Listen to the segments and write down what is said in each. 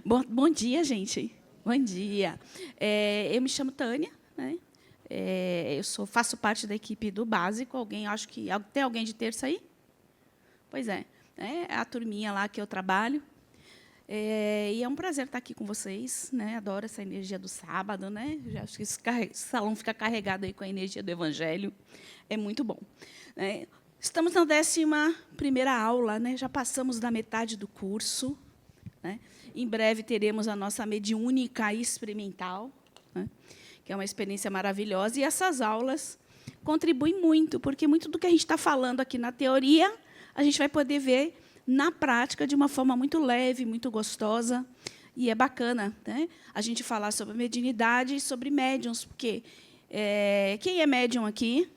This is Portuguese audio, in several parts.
Bom dia, gente. Bom dia. Eu me chamo Tânia, né? Faço parte da equipe do Básico. Acho que tem alguém de terça aí? Pois é. É a turminha lá que eu trabalho. E é um prazer estar aqui com vocês, né? Adoro essa energia do sábado, né? Já acho que esse salão fica carregado aí com a energia do Evangelho. É muito bom. Estamos na 11ª aula, né? Já passamos da metade do curso, né? Em breve teremos a nossa mediúnica experimental, né? Que é uma experiência maravilhosa. E essas aulas contribuem muito, porque muito do que a gente está falando aqui na teoria, a gente vai poder ver na prática de uma forma muito leve, muito gostosa. E é bacana, né, a gente falar sobre mediunidade e sobre médiums, porque quem é médium aqui?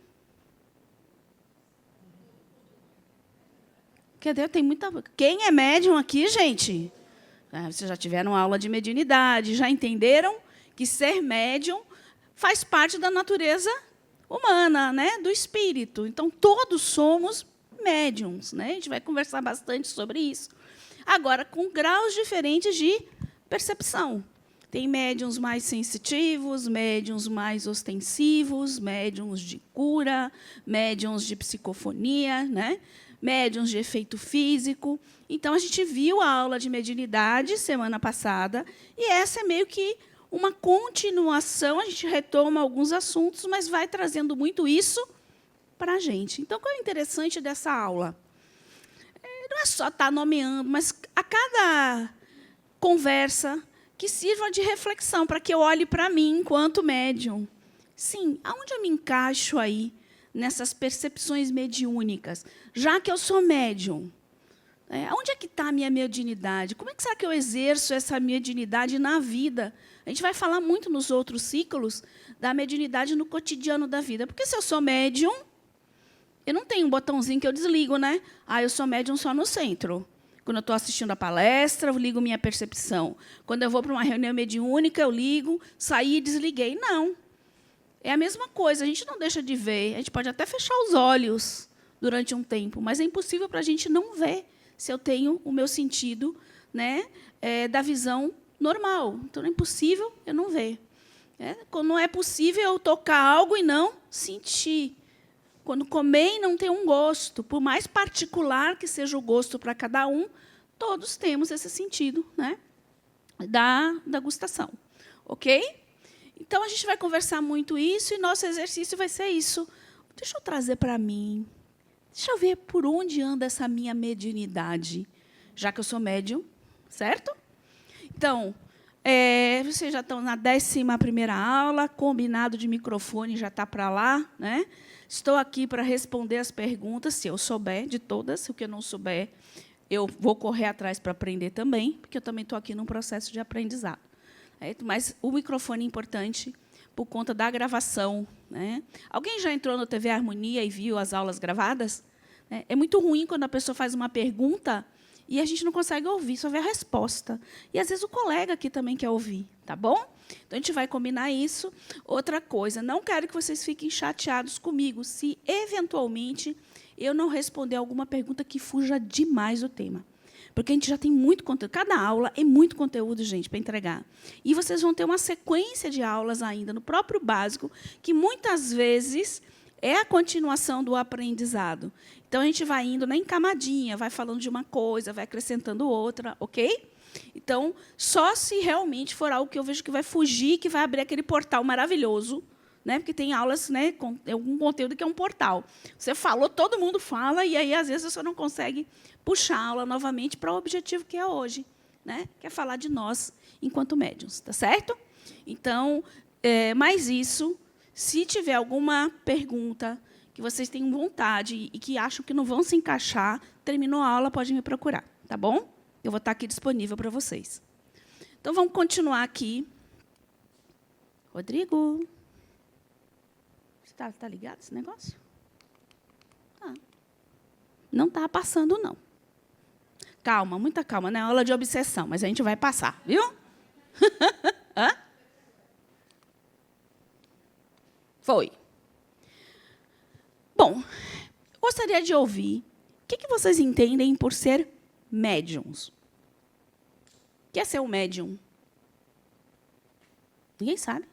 Cadê? Tem muita. Quem é médium aqui, gente? Vocês já tiveram aula de mediunidade, já entenderam que ser médium faz parte da natureza humana, né, do espírito. Então, todos somos médiums, né? A gente vai conversar bastante sobre isso. Agora, com graus diferentes de percepção. Tem médiums mais sensitivos, médiums mais ostensivos, médiums de cura, médiums de psicofonia, né? Médiums de efeito físico. Então, a gente viu a aula de mediunidade semana passada, e essa é meio que uma continuação. A gente retoma alguns assuntos, mas vai trazendo muito isso para a gente. Então, qual é o interessante dessa aula? Não é só estar nomeando, mas a cada conversa que sirva de reflexão, para que eu olhe para mim enquanto médium. Sim, aonde eu me encaixo aí nessas percepções mediúnicas? Já que eu sou médium, onde é que está a minha mediunidade? Como é que será que eu exerço essa mediunidade na vida? A gente vai falar muito nos outros ciclos da mediunidade no cotidiano da vida. Porque se eu sou médium, eu não tenho um botãozinho que eu desligo, né? Eu sou médium só no centro. Quando eu estou assistindo a palestra, eu ligo minha percepção. Quando eu vou para uma reunião mediúnica, eu ligo, saí e desliguei. Não. É a mesma coisa, a gente não deixa de ver. A gente pode até fechar os olhos durante um tempo, mas é impossível para a gente não ver se eu tenho o meu sentido, né, da visão normal. Então, é impossível eu não ver. Não é possível eu tocar algo e não sentir. Quando comer e não ter um gosto, por mais particular que seja o gosto para cada um, todos temos esse sentido, né, da gustação. Ok? Então, a gente vai conversar muito isso, e nosso exercício vai ser isso. Deixa eu trazer para mim. Deixa eu ver por onde anda essa minha mediunidade, já que eu sou médium, certo? Então, vocês já estão na 11ª aula, combinado de microfone já está para lá, né? Estou aqui para responder as perguntas, se eu souber de todas. Se o que eu não souber, eu vou correr atrás para aprender também, porque eu também estou aqui num processo de aprendizado. Mas o microfone é importante por conta da gravação, né? Alguém já entrou no TV Harmonia e viu as aulas gravadas? É muito ruim quando a pessoa faz uma pergunta e a gente não consegue ouvir, só vê a resposta. E, às vezes, o colega aqui também quer ouvir, tá bom? Então, a gente vai combinar isso. Outra coisa, não quero que vocês fiquem chateados comigo se, eventualmente, eu não responder alguma pergunta que fuja demais do tema. Porque a gente já tem muito conteúdo. Cada aula é muito conteúdo, gente, para entregar. E vocês vão ter uma sequência de aulas ainda no próprio básico, que, muitas vezes, é a continuação do aprendizado. Então, a gente vai indo em camadinha, vai falando de uma coisa, vai acrescentando outra, ok? Então, só se realmente for algo que eu vejo que vai fugir, que vai abrir aquele portal maravilhoso, né? Porque tem aulas, né, com algum conteúdo que é um portal. Você falou, todo mundo fala, e aí, às vezes, você não consegue puxar a aula novamente para o objetivo que é hoje, né? Que é falar de nós enquanto médiuns, tá certo? Então, mais isso. Se tiver alguma pergunta que vocês tenham vontade e que acham que não vão se encaixar, terminou a aula, pode me procurar, tá bom? Eu vou estar aqui disponível para vocês. Então, vamos continuar aqui. Rodrigo, você está ligado esse negócio? Não está passando, não. Calma, muita calma, não é aula de obsessão, mas a gente vai passar, viu? Hã? Foi. Bom, gostaria de ouvir o que vocês entendem por ser médiums. O que é ser um médium? Ninguém sabe.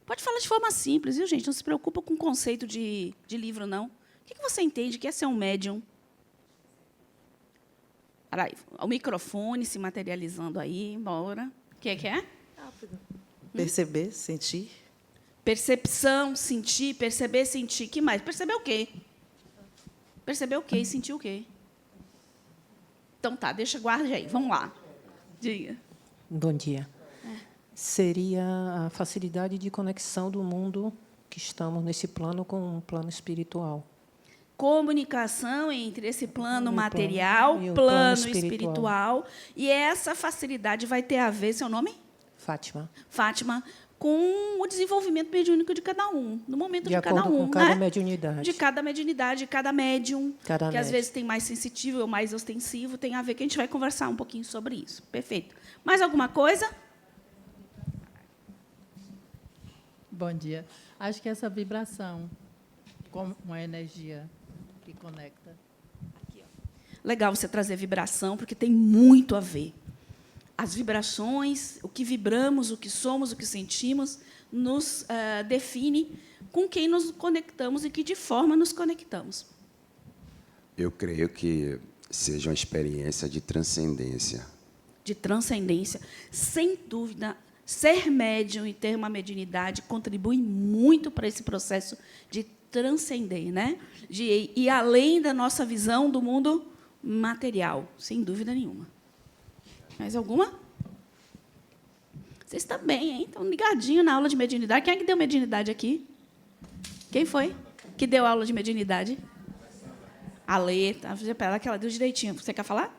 Pode falar de forma simples, viu, gente? Não se preocupa com o conceito de livro, não. O que você entende que é ser um médium? Aí, o microfone se materializando aí, embora. O que é? Rápido. Perceber, sentir. Percepção, sentir, perceber, sentir. Que mais? Perceber o quê? Perceber o quê e sentir o quê? Então, tá, guarda aí. Vamos lá. Diga. Bom dia. Seria a facilidade de conexão do mundo que estamos nesse plano com um plano espiritual. Comunicação entre esse plano material, plano espiritual. E essa facilidade vai ter a ver, seu nome? Fátima. Fátima, com o desenvolvimento mediúnico de cada um, no momento de cada um. De acordo com cada mediunidade. De cada mediunidade, de cada médium, cada que às vezes tem mais sensitivo ou mais ostensivo, tem a ver, que a gente vai conversar um pouquinho sobre isso. Perfeito. Mais alguma coisa? Bom dia. Acho que essa vibração, como uma energia que conecta. Aqui, ó. Legal você trazer vibração, porque tem muito a ver. As vibrações, o que vibramos, o que somos, o que sentimos, nos define com quem nos conectamos e que de forma nos conectamos. Eu creio que seja uma experiência de transcendência. De transcendência. Sem dúvida, ser médium e ter uma mediunidade contribui muito para esse processo de transcender, né? De ir além da nossa visão do mundo material, sem dúvida nenhuma. Mais alguma? Vocês estão bem, hein? Estão ligadinhos na aula de mediunidade. Quem é que deu mediunidade aqui? Quem foi que deu aula de mediunidade? A Lê. Tá? Ela que ela deu direitinho. Você quer falar?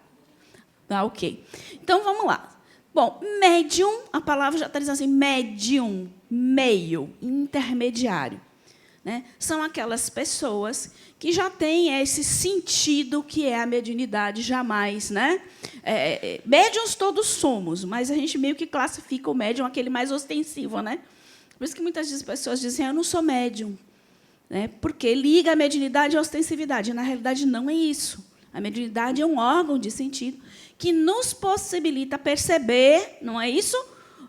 Ah, ok. Então, vamos lá. Bom, médium, a palavra já está dizendo assim, médium, meio, intermediário. Né? São aquelas pessoas que já têm esse sentido que é a mediunidade, jamais. Né? Médiuns todos somos, mas a gente meio que classifica o médium aquele mais ostensivo. Né? Por isso que muitas vezes as pessoas dizem, eu não sou médium. Né? Porque liga a mediunidade à ostensividade. Na realidade, não é isso. A mediunidade é um órgão de sentido que nos possibilita perceber, não é isso?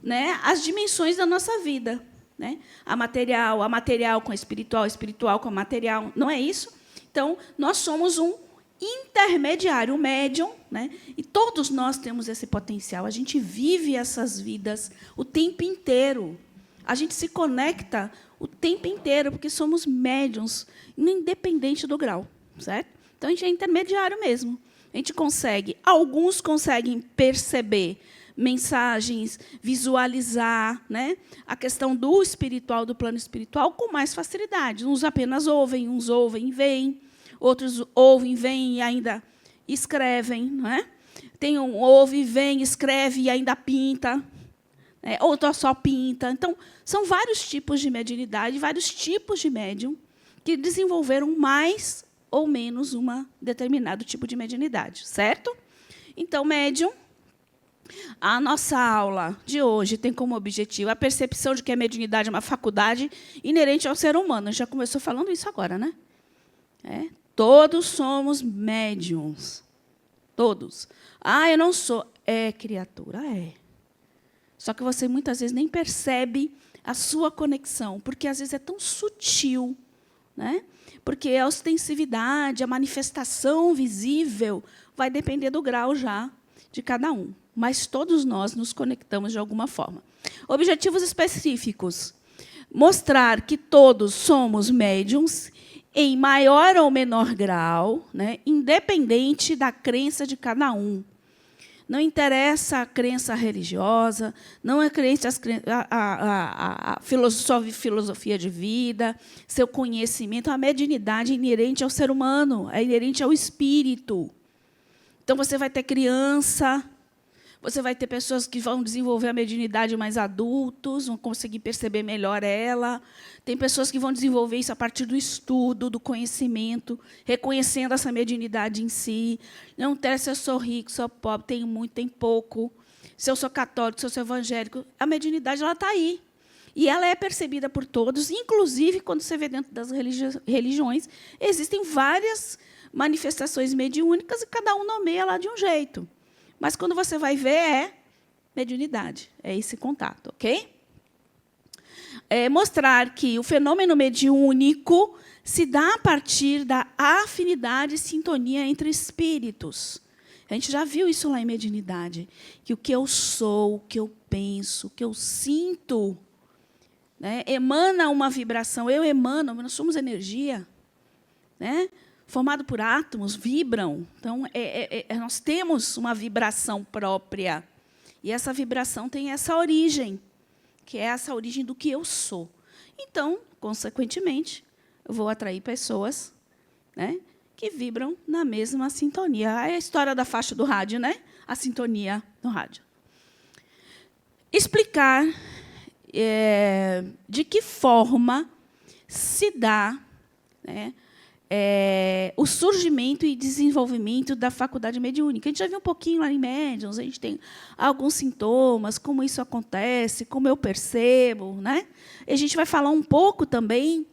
Né? As dimensões da nossa vida. Né? A material com a espiritual com a material, não é isso? Então, nós somos um intermediário, um médium, né? E todos nós temos esse potencial. A gente vive essas vidas o tempo inteiro. A gente se conecta o tempo inteiro, porque somos médiums, independente do grau. Certo? Então, a gente é intermediário mesmo. A gente consegue, alguns conseguem perceber mensagens, visualizar, né, a questão do espiritual, do plano espiritual, com mais facilidade. Uns apenas ouvem, uns ouvem e veem, outros ouvem, veem e ainda escrevem. Não é? Tem um ouve, vem, escreve e ainda pinta. Outro só pinta. Então, são vários tipos de mediunidade, vários tipos de médium que desenvolveram mais ou menos um determinado tipo de mediunidade, certo? Então, médium, a nossa aula de hoje tem como objetivo a percepção de que a mediunidade é uma faculdade inerente ao ser humano. A gente já começou falando isso agora, né? Todos somos médiums. Todos. Ah, eu não sou. É, criatura, é. Só que você, muitas vezes, nem percebe a sua conexão, porque, às vezes, é tão sutil, né? Porque a ostensividade, a manifestação visível vai depender do grau já de cada um. Mas todos nós nos conectamos de alguma forma. Objetivos específicos. Mostrar que todos somos médiums em maior ou menor grau, né, independente da crença de cada um. Não interessa a crença religiosa, não interessa a filosofia de vida, seu conhecimento, a mediunidade é inerente ao ser humano, é inerente ao espírito. Então, você vai ter criança, você vai ter pessoas que vão desenvolver a mediunidade mais adultos, vão conseguir perceber melhor ela. Tem pessoas que vão desenvolver isso a partir do estudo, do conhecimento, reconhecendo essa mediunidade em si. Não interessa se eu sou rico, se eu sou pobre, tenho muito, tenho pouco. Se eu sou católico, se eu sou evangélico. A mediunidade está aí. E ela é percebida por todos, inclusive, quando você vê dentro das religiões, existem várias manifestações mediúnicas e cada um nomeia lá de um jeito. mas quando você vai ver, é mediunidade, é esse contato, ok? Mostrar que o fenômeno mediúnico se dá a partir da afinidade e sintonia entre espíritos. A gente já viu isso lá em mediunidade, que o que eu sou, o que eu penso, o que eu sinto, né, emana uma vibração. Eu emano, nós somos energia, né, formado por átomos, vibram. Então, nós temos uma vibração própria. E essa vibração tem essa origem, que é essa origem do que eu sou. Então, consequentemente, eu vou atrair pessoas, né, que vibram na mesma sintonia. É a história da faixa do rádio, né? A sintonia no rádio. Explicar de que forma se dá, né, o surgimento e desenvolvimento da faculdade mediúnica. A gente já viu um pouquinho lá em Médiuns, a gente tem alguns sintomas, como isso acontece, como eu percebo, né? E a gente vai falar um pouco também,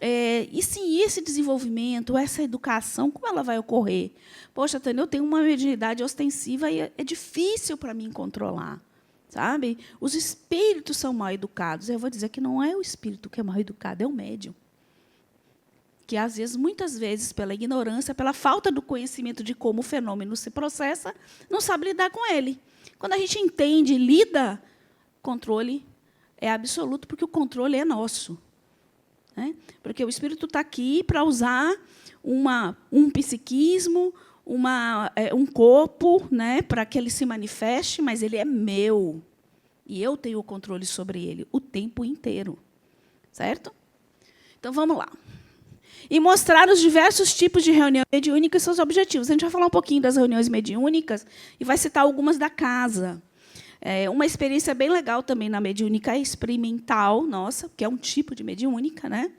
e sim, esse desenvolvimento, essa educação, como ela vai ocorrer? Poxa, Tânia, eu tenho uma mediunidade ostensiva e é difícil para mim controlar, sabe? Os espíritos são mal educados. Eu vou dizer que não é o espírito que é mal educado, é o médium. Que, às vezes, muitas vezes, pela ignorância, pela falta do conhecimento de como o fenômeno se processa, não sabe lidar com ele. Quando a gente entende e lida, controle é absoluto, porque o controle é nosso. Né? Porque o espírito está aqui para usar um psiquismo, um corpo, né, para que ele se manifeste, mas ele é meu. E eu tenho o controle sobre ele o tempo inteiro. Certo? Então, vamos lá. E mostrar os diversos tipos de reunião mediúnica e seus objetivos. A gente vai falar um pouquinho das reuniões mediúnicas e vai citar algumas da casa. Uma experiência bem legal também na mediúnica experimental, nossa, que é um tipo de mediúnica, né,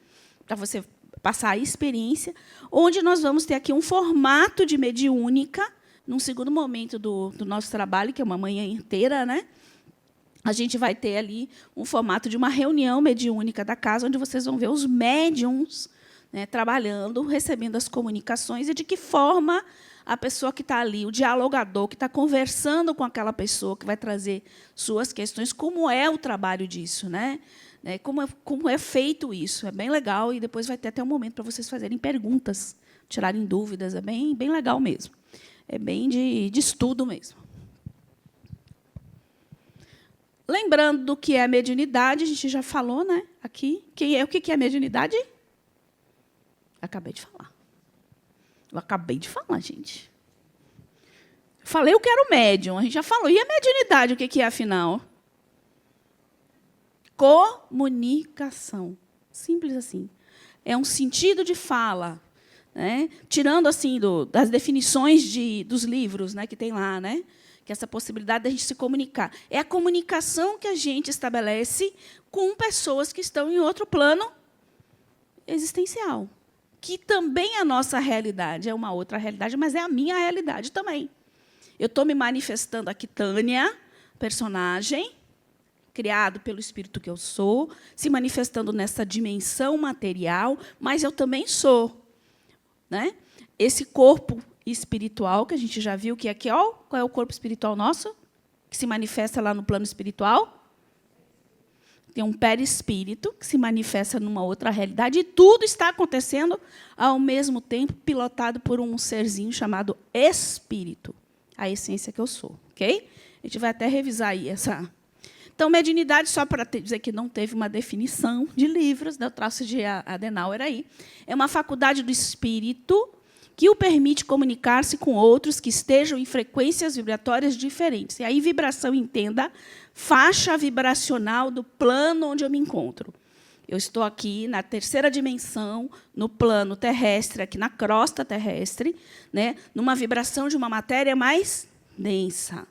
para você passar a experiência, onde nós vamos ter aqui um formato de mediúnica, num segundo momento do nosso trabalho, que é uma manhã inteira, né, a gente vai ter ali um formato de uma reunião mediúnica da casa, onde vocês vão ver os médiums, né, trabalhando, recebendo as comunicações e de que forma a pessoa que está ali, o dialogador que está conversando com aquela pessoa que vai trazer suas questões, como é o trabalho disso, né? Como é feito isso. É bem legal e depois vai ter até um momento para vocês fazerem perguntas, tirarem dúvidas. É bem legal mesmo. É bem de estudo mesmo. Lembrando do que é a mediunidade, a gente já falou, né, aqui. O que é a mediunidade? Acabei de falar. Eu acabei de falar, gente. Falei o que era o médium, a gente já falou. E a mediunidade, o que é, afinal? Comunicação. Simples assim. É um sentido de fala. Né? Tirando assim das definições dos livros, né, que tem lá, né? Que é essa possibilidade de a gente se comunicar. É a comunicação que a gente estabelece com pessoas que estão em outro plano existencial. Que também é a nossa realidade, é uma outra realidade, mas é a minha realidade também. Eu estou me manifestando aqui, Tânia, personagem, criado pelo espírito que eu sou, se manifestando nessa dimensão material, mas eu também sou. Né? Esse corpo espiritual, que a gente já viu que aqui, ó, qual é o corpo espiritual nosso? Que se manifesta lá no plano espiritual? Tem um perispírito que se manifesta numa outra realidade e tudo está acontecendo ao mesmo tempo, pilotado por um serzinho chamado espírito, a essência que eu sou, ok? A gente vai até revisar aí essa. Então, mediunidade, só para dizer que não teve uma definição de livros, né, o traço de Adenauer aí, é uma faculdade do espírito que o permite comunicar-se com outros que estejam em frequências vibratórias diferentes. E aí, vibração, entenda, faixa vibracional do plano onde eu me encontro. Eu estou aqui na terceira dimensão, no plano terrestre, aqui na crosta terrestre, né, numa vibração de uma matéria mais densa.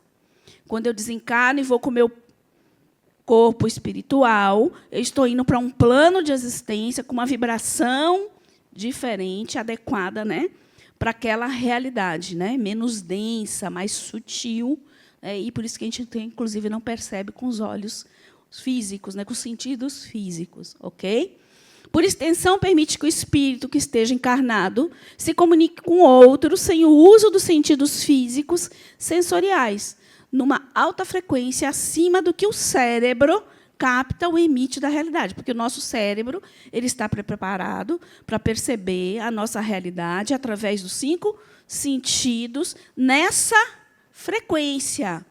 Quando eu desencarno e vou com o meu corpo espiritual, eu estou indo para um plano de existência com uma vibração diferente, adequada, né, para aquela realidade, né, menos densa, mais sutil, e por isso que a gente, inclusive, não percebe com os olhos físicos, né, com os sentidos físicos, ok? Por extensão, permite que o espírito que esteja encarnado se comunique com outro sem o uso dos sentidos físicos sensoriais, numa alta frequência acima do que o cérebro capta ou emite da realidade, porque o nosso cérebro ele está preparado para perceber a nossa realidade através dos 5 sentidos nessa frequência.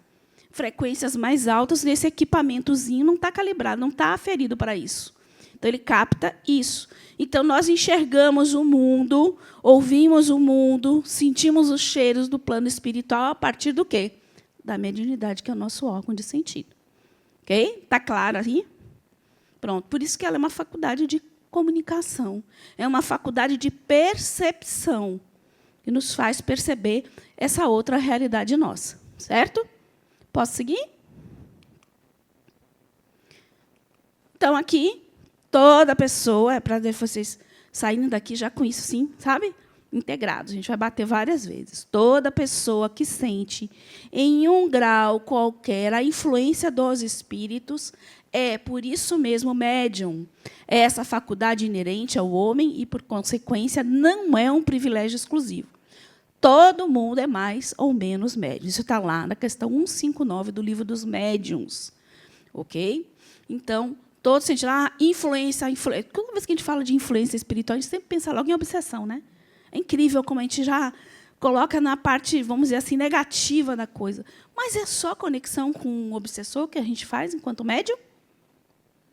Frequências mais altas, nesse equipamentozinho não está calibrado, não está aferido para isso. Então, ele capta isso. Então, nós enxergamos o mundo, ouvimos o mundo, sentimos os cheiros do plano espiritual a partir do quê? Da mediunidade, que é o nosso órgão de sentido. Ok? Está claro aí? Pronto. Por isso que ela é uma faculdade de comunicação. É uma faculdade de percepção, que nos faz perceber essa outra realidade nossa. Certo? Posso seguir? Então, aqui, toda pessoa, é para vocês saírem daqui já com isso, sim, sabe? Integrados. A gente vai bater várias vezes. Toda pessoa que sente, em um grau qualquer, a influência dos espíritos é, por isso mesmo, médium. É essa faculdade inerente ao homem e, por consequência, não é um privilégio exclusivo. Todo mundo é mais ou menos médium. Isso está lá na questão 159 do Livro dos Médiuns. Ok? Então, todos sentem influência. Toda vez que a gente fala de influência espiritual, a gente sempre pensa logo em obsessão, né? É incrível como a gente já coloca na parte, vamos dizer assim, negativa da coisa. Mas é só conexão com o obsessor que a gente faz enquanto médium?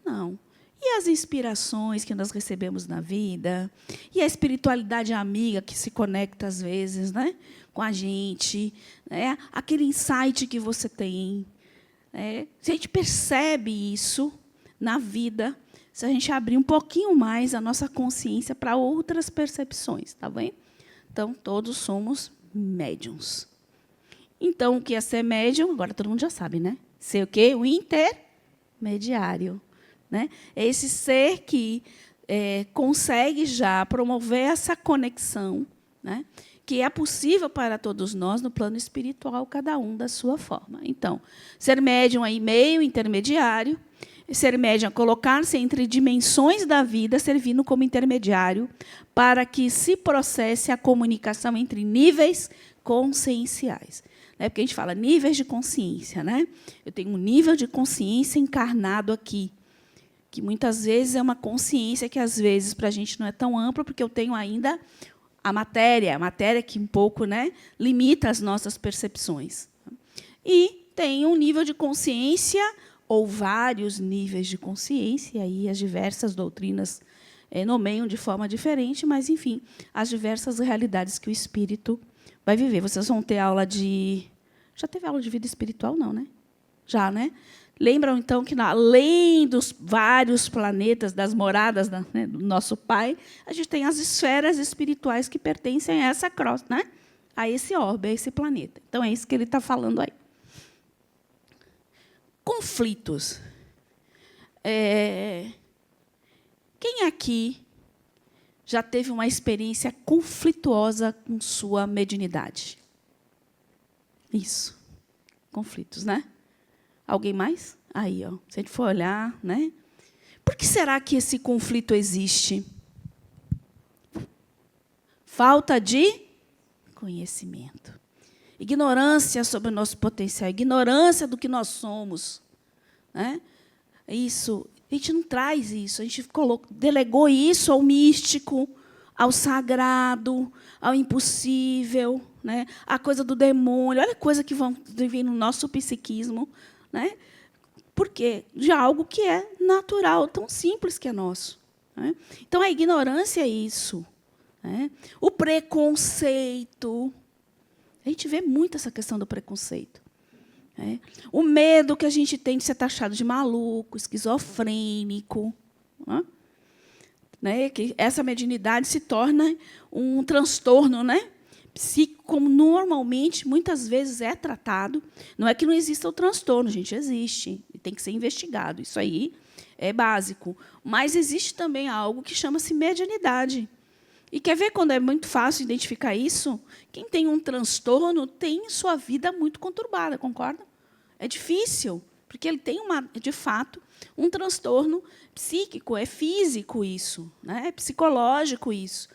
Não. E as inspirações que nós recebemos na vida? E a espiritualidade amiga que se conecta, às vezes, né, com a gente? Né? Aquele insight que você tem. Se a gente percebe isso na vida, se a gente abrir um pouquinho mais a nossa consciência para outras percepções, tá bem? Então, todos somos médiums. Então, o que é ser médium? Agora todo mundo já sabe, né? Ser o quê? O intermediário. Né? É esse ser que consegue já promover essa conexão, né? Que é possível para todos nós no plano espiritual, cada um da sua forma. Então, ser médium aí meio intermediário, ser médium, colocar-se entre dimensões da vida, servindo como intermediário, para que se processe a comunicação entre níveis conscienciais. Né? Porque a gente fala níveis de consciência. Né? Eu tenho um nível de consciência encarnado aqui, que muitas vezes é uma consciência que, às vezes, para a gente não é tão ampla, porque eu tenho ainda a matéria que um pouco, né, limita as nossas percepções. E tem um nível de consciência, ou vários níveis de consciência, e aí as diversas doutrinas nomeiam de forma diferente, mas, enfim, as diversas realidades que o espírito vai viver. Vocês vão ter aula de... Já teve aula de vida espiritual? Não, né? Já, né? Lembram, então, que, além dos vários planetas, das moradas do nosso Pai, a gente tem as esferas espirituais que pertencem a essa crosta, né? A esse orbe, a esse planeta. Então, é isso que ele está falando aí. Conflitos. Quem aqui já teve uma experiência conflituosa com sua mediunidade? Isso. Conflitos, né? Alguém mais? Aí, ó, se a gente for olhar, né? Por que será que esse conflito existe? Falta de conhecimento. Ignorância sobre o nosso potencial, ignorância do que nós somos. Né? Isso, a gente não traz isso, a gente delegou isso ao místico, ao sagrado, ao impossível, né? A coisa do demônio, olha a coisa que vem no nosso psiquismo. Né? Porque de algo que é natural, tão simples que é nosso. Né? Então, a ignorância é isso. Né? O preconceito. A gente vê muito essa questão do preconceito. Né? O medo que a gente tem de ser taxado de maluco, esquizofrênico. Né? Que essa mediunidade se torna um transtorno, né? Psíquico, como normalmente, muitas vezes, é tratado. Não é que não exista o transtorno, gente, existe. E tem que ser investigado. Isso aí é básico. Mas existe também algo que chama-se mediunidade. E quer ver quando é muito fácil identificar isso? Quem tem um transtorno tem sua vida muito conturbada, concorda? É difícil Porque ele tem, de fato, um transtorno psíquico, é físico isso, né? É psicológico isso.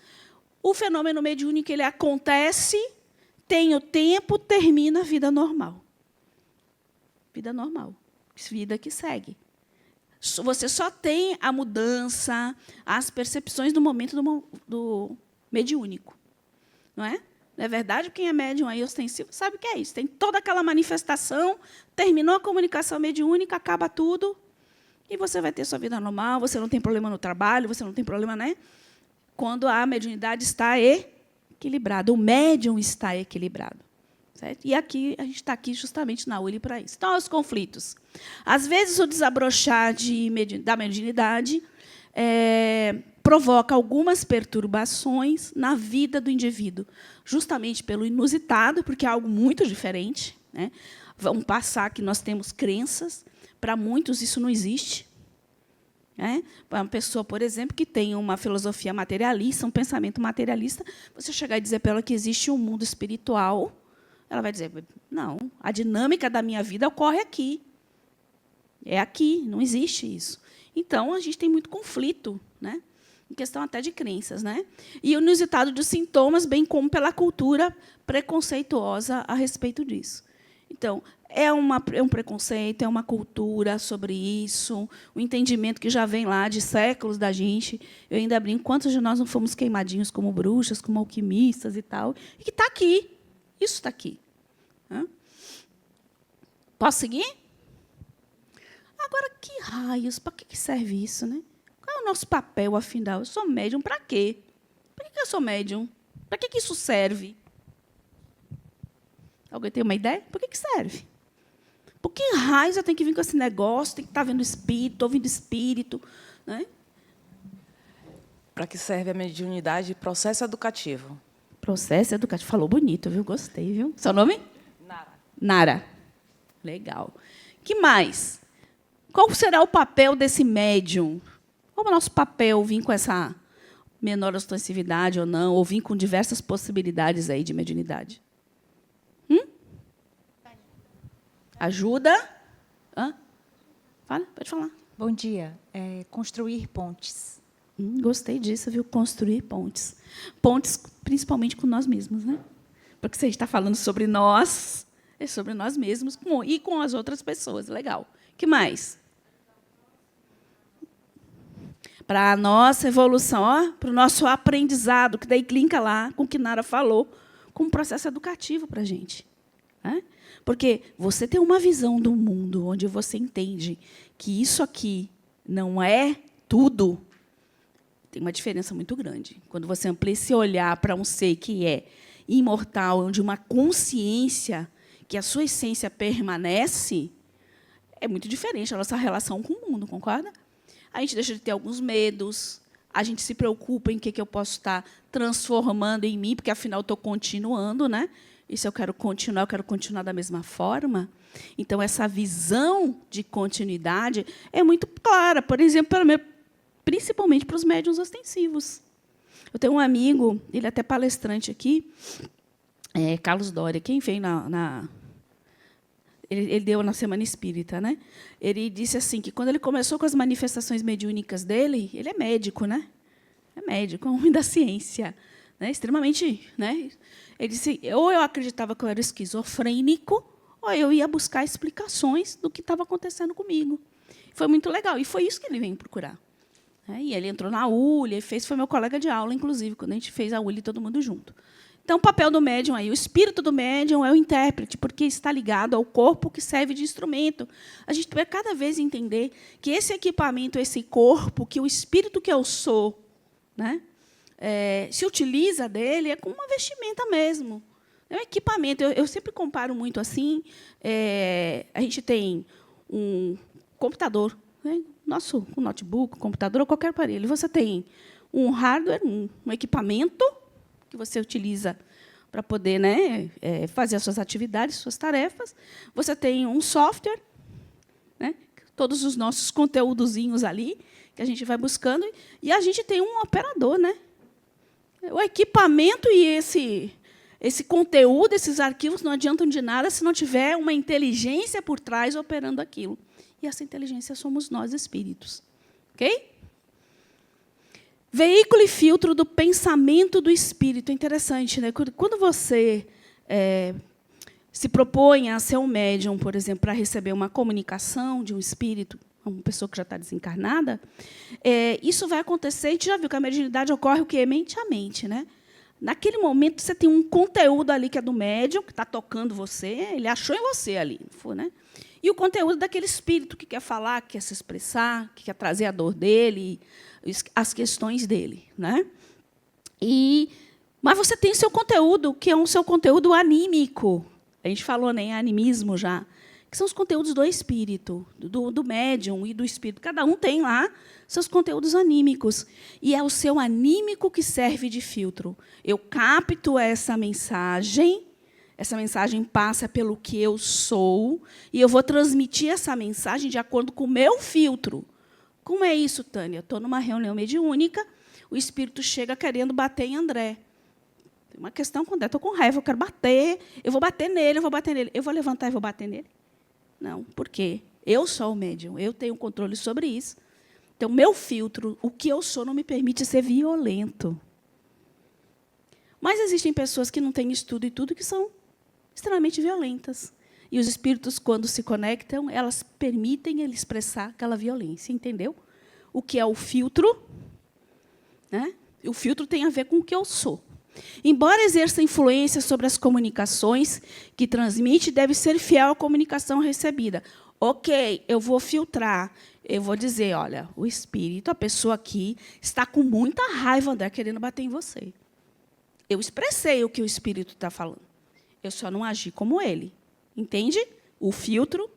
O fenômeno mediúnico ele acontece, tem o tempo, termina a vida normal. Vida normal, vida que segue. Você só tem a mudança, as percepções do momento do mediúnico. Não é? Não é verdade? Quem é médium aí ostensivo sabe o que é isso. Tem toda aquela manifestação, terminou a comunicação mediúnica, acaba tudo, e você vai ter sua vida normal, você não tem problema no trabalho, você não tem problema, né? Quando a mediunidade está equilibrada, o médium está equilibrado. Certo? E aqui a gente está aqui justamente na ULI para isso. Então, os conflitos. Às vezes, o desabrochar da mediunidade provoca algumas perturbações na vida do indivíduo, justamente pelo inusitado, porque é algo muito diferente. Né? Vamos passar que nós temos crenças, para muitos isso não existe. Né? Uma pessoa, por exemplo, que tem uma filosofia materialista, um pensamento materialista, você chegar e dizer para ela que existe um mundo espiritual, ela vai dizer, não, a dinâmica da minha vida ocorre aqui. É aqui, não existe isso. Então, a gente tem muito conflito, né? Em questão até de crenças. Né? E o inusitado dos sintomas, bem como pela cultura preconceituosa a respeito disso. Então, é um preconceito, é uma cultura sobre isso, o entendimento que já vem lá de séculos da gente. Eu ainda brinco, quantos de nós não fomos queimadinhos como bruxas, como alquimistas e tal, e que está aqui. Isso está aqui. Posso seguir? Agora, que raios, para que serve isso? Né? Qual é o nosso papel, afinal? Eu sou médium para quê? Para que eu sou médium? Para que isso serve? Alguém tem uma ideia? Por que serve? Por que raios eu tenho que vir com esse negócio? Tem que estar vendo espírito, ouvindo espírito. Né? Para que serve a mediunidade? Processo educativo. Processo educativo. Falou bonito, viu? Gostei, viu? Seu nome? Nara. Nara. Legal. Que mais? Qual será o papel desse médium? Qual é o nosso papel? Vir com essa menor ostensividade ou não? Ou vir com diversas possibilidades aí de mediunidade? Ajuda? Fala, pode falar. Bom dia. Construir pontes. Gostei disso, viu? Construir pontes. Pontes, principalmente com nós mesmos, né? Porque se a gente está falando sobre nós, é sobre nós mesmos e com as outras pessoas. Legal. O que mais? Para a nossa evolução, para o nosso aprendizado, que daí linka lá com o que Nara falou, como um processo educativo para a gente. Né? Porque você tem uma visão do mundo onde você entende que isso aqui não é tudo, tem uma diferença muito grande. Quando você amplia esse olhar para um ser que é imortal, onde uma consciência, que a sua essência permanece, é muito diferente a nossa relação com o mundo, concorda? A gente deixa de ter alguns medos, a gente se preocupa em que eu posso estar transformando em mim, porque, afinal, estou continuando, né? E se eu quero continuar da mesma forma. Então, essa visão de continuidade é muito clara, por exemplo, principalmente para os médiuns ostensivos. Eu tenho um amigo, ele é até palestrante aqui, Carlos Doria, quem veio ele deu na Semana Espírita. Né? Ele disse assim, que, quando ele começou com as manifestações mediúnicas dele, ele é médico, né? É médico, é um homem da ciência. Né? Extremamente... Né? Ele disse, ou eu acreditava que eu era esquizofrênico, ou eu ia buscar explicações do que estava acontecendo comigo. Foi muito legal, e foi isso que ele veio procurar. E ele entrou na ULI, foi meu colega de aula, inclusive, quando a gente fez a ULI, todo mundo junto. Então, o papel do médium, o espírito do médium é o intérprete, porque está ligado ao corpo que serve de instrumento. A gente vai cada vez entender que esse equipamento, esse corpo, que o espírito que eu sou, né, se utiliza dele, é como uma vestimenta mesmo. É um equipamento. Eu sempre comparo muito assim. A gente tem um computador, né? Um notebook, computador ou qualquer aparelho. Você tem um hardware, um equipamento que você utiliza para poder, né, fazer as suas atividades, suas tarefas. Você tem um software, né, todos os nossos conteúdozinhos ali, que a gente vai buscando, e a gente tem um operador. Né? O equipamento e esse conteúdo, esses arquivos não adiantam de nada se não tiver uma inteligência por trás operando aquilo. E essa inteligência somos nós, espíritos. Ok? Veículo e filtro do pensamento do espírito. É interessante, né? Quando você se propõe a ser um médium, por exemplo, para receber uma comunicação de um espírito, uma pessoa que já está desencarnada, isso vai acontecer. A gente já viu que a mediunidade ocorre o quê? Mente a mente, né? Naquele momento, você tem um conteúdo ali que é do médium, que está tocando você, ele achou em você ali, não foi, né? E o conteúdo daquele espírito que quer falar, que quer se expressar, que quer trazer a dor dele, as questões dele, né? Mas você tem seu conteúdo, que é um seu conteúdo anímico. A gente falou, né, em animismo já, que são os conteúdos do espírito, do médium e do espírito. Cada um tem lá seus conteúdos anímicos. E é o seu anímico que serve de filtro. Eu capto essa mensagem passa pelo que eu sou, e eu vou transmitir essa mensagem de acordo com o meu filtro. Como é isso, Tânia? Estou numa reunião mediúnica, o espírito chega querendo bater em André. Tem uma questão com André, estou com raiva, eu quero bater, eu vou bater nele, eu vou bater nele. Eu vou levantar e vou bater nele? Não, por quê? Eu sou o médium, eu tenho controle sobre isso. Então, meu filtro, o que eu sou, não me permite ser violento. Mas existem pessoas que não têm estudo e tudo, que são extremamente violentas. E os espíritos, quando se conectam, elas permitem ele expressar aquela violência, entendeu? O que é o filtro? Né? O filtro tem a ver com o que eu sou. Embora exerça influência sobre as comunicações que transmite, deve ser fiel à comunicação recebida. Ok, eu vou filtrar, eu vou dizer, olha, o espírito, a pessoa aqui, está com muita raiva, André, querendo bater em você. Eu expressei o que o espírito está falando. Eu só não agi como ele. Entende? O filtro.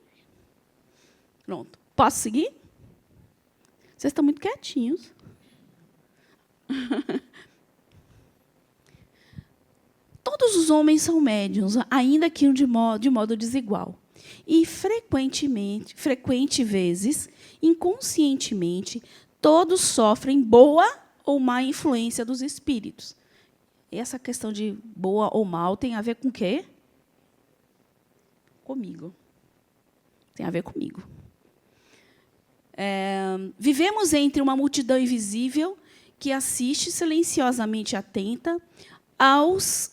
Pronto. Posso seguir? Vocês estão muito quietinhos. Todos os homens são médiuns, ainda que de modo desigual. E, frequente vezes, inconscientemente, todos sofrem boa ou má influência dos espíritos. E essa questão de boa ou mal tem a ver com o quê? Comigo. Tem a ver comigo. Vivemos entre uma multidão invisível que assiste silenciosamente atenta aos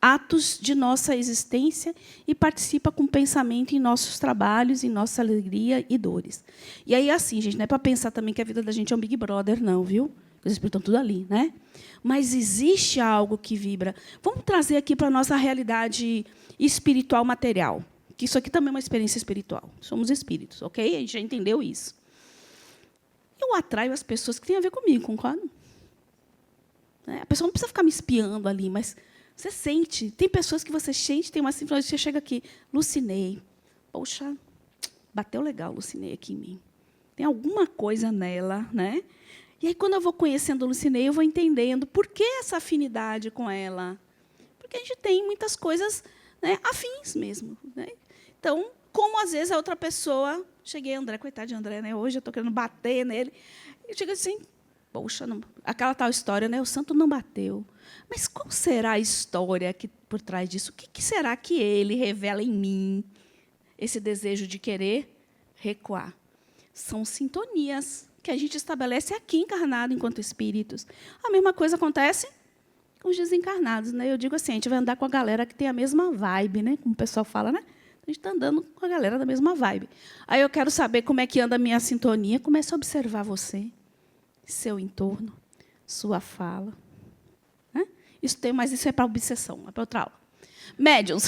atos de nossa existência e participa com pensamento em nossos trabalhos, em nossa alegria e dores. E aí, assim, gente, não é para pensar também que a vida da gente é um Big Brother, não, viu? Os espíritos estão tudo ali, né? Mas existe algo que vibra. Vamos trazer aqui para a nossa realidade espiritual material, que isso aqui também é uma experiência espiritual. Somos espíritos, ok? A gente já entendeu isso. Eu atraio as pessoas que têm a ver comigo, concorda? A pessoa não precisa ficar me espiando ali, mas você sente. Tem pessoas que você sente, tem uma simplesmente você chega aqui, Lucinei. Poxa, bateu legal, Lucinei, aqui em mim. Tem alguma coisa nela, né? E aí, quando eu vou conhecendo a Lucinei, eu vou entendendo por que essa afinidade com ela. Porque a gente tem muitas coisas, né, afins mesmo. Né? Então, como às vezes a outra pessoa... Cheguei, André, coitado de André, né? Hoje eu estou querendo bater nele. E chega assim, poxa, não, aquela tal história, né? O santo não bateu. Mas qual será a história que, por trás disso? O que será que ele revela em mim? Esse desejo de querer recuar. São sintonias que a gente estabelece aqui encarnado enquanto espíritos. A mesma coisa acontece com os desencarnados, né? Eu digo assim, a gente vai andar com a galera que tem a mesma vibe, né? Como o pessoal fala, né? A gente está andando com a galera da mesma vibe. Aí eu quero saber como é que anda a minha sintonia. Comece a observar você, seu entorno, sua fala. Né? Mas isso é para obsessão, é para outra aula. Médiuns.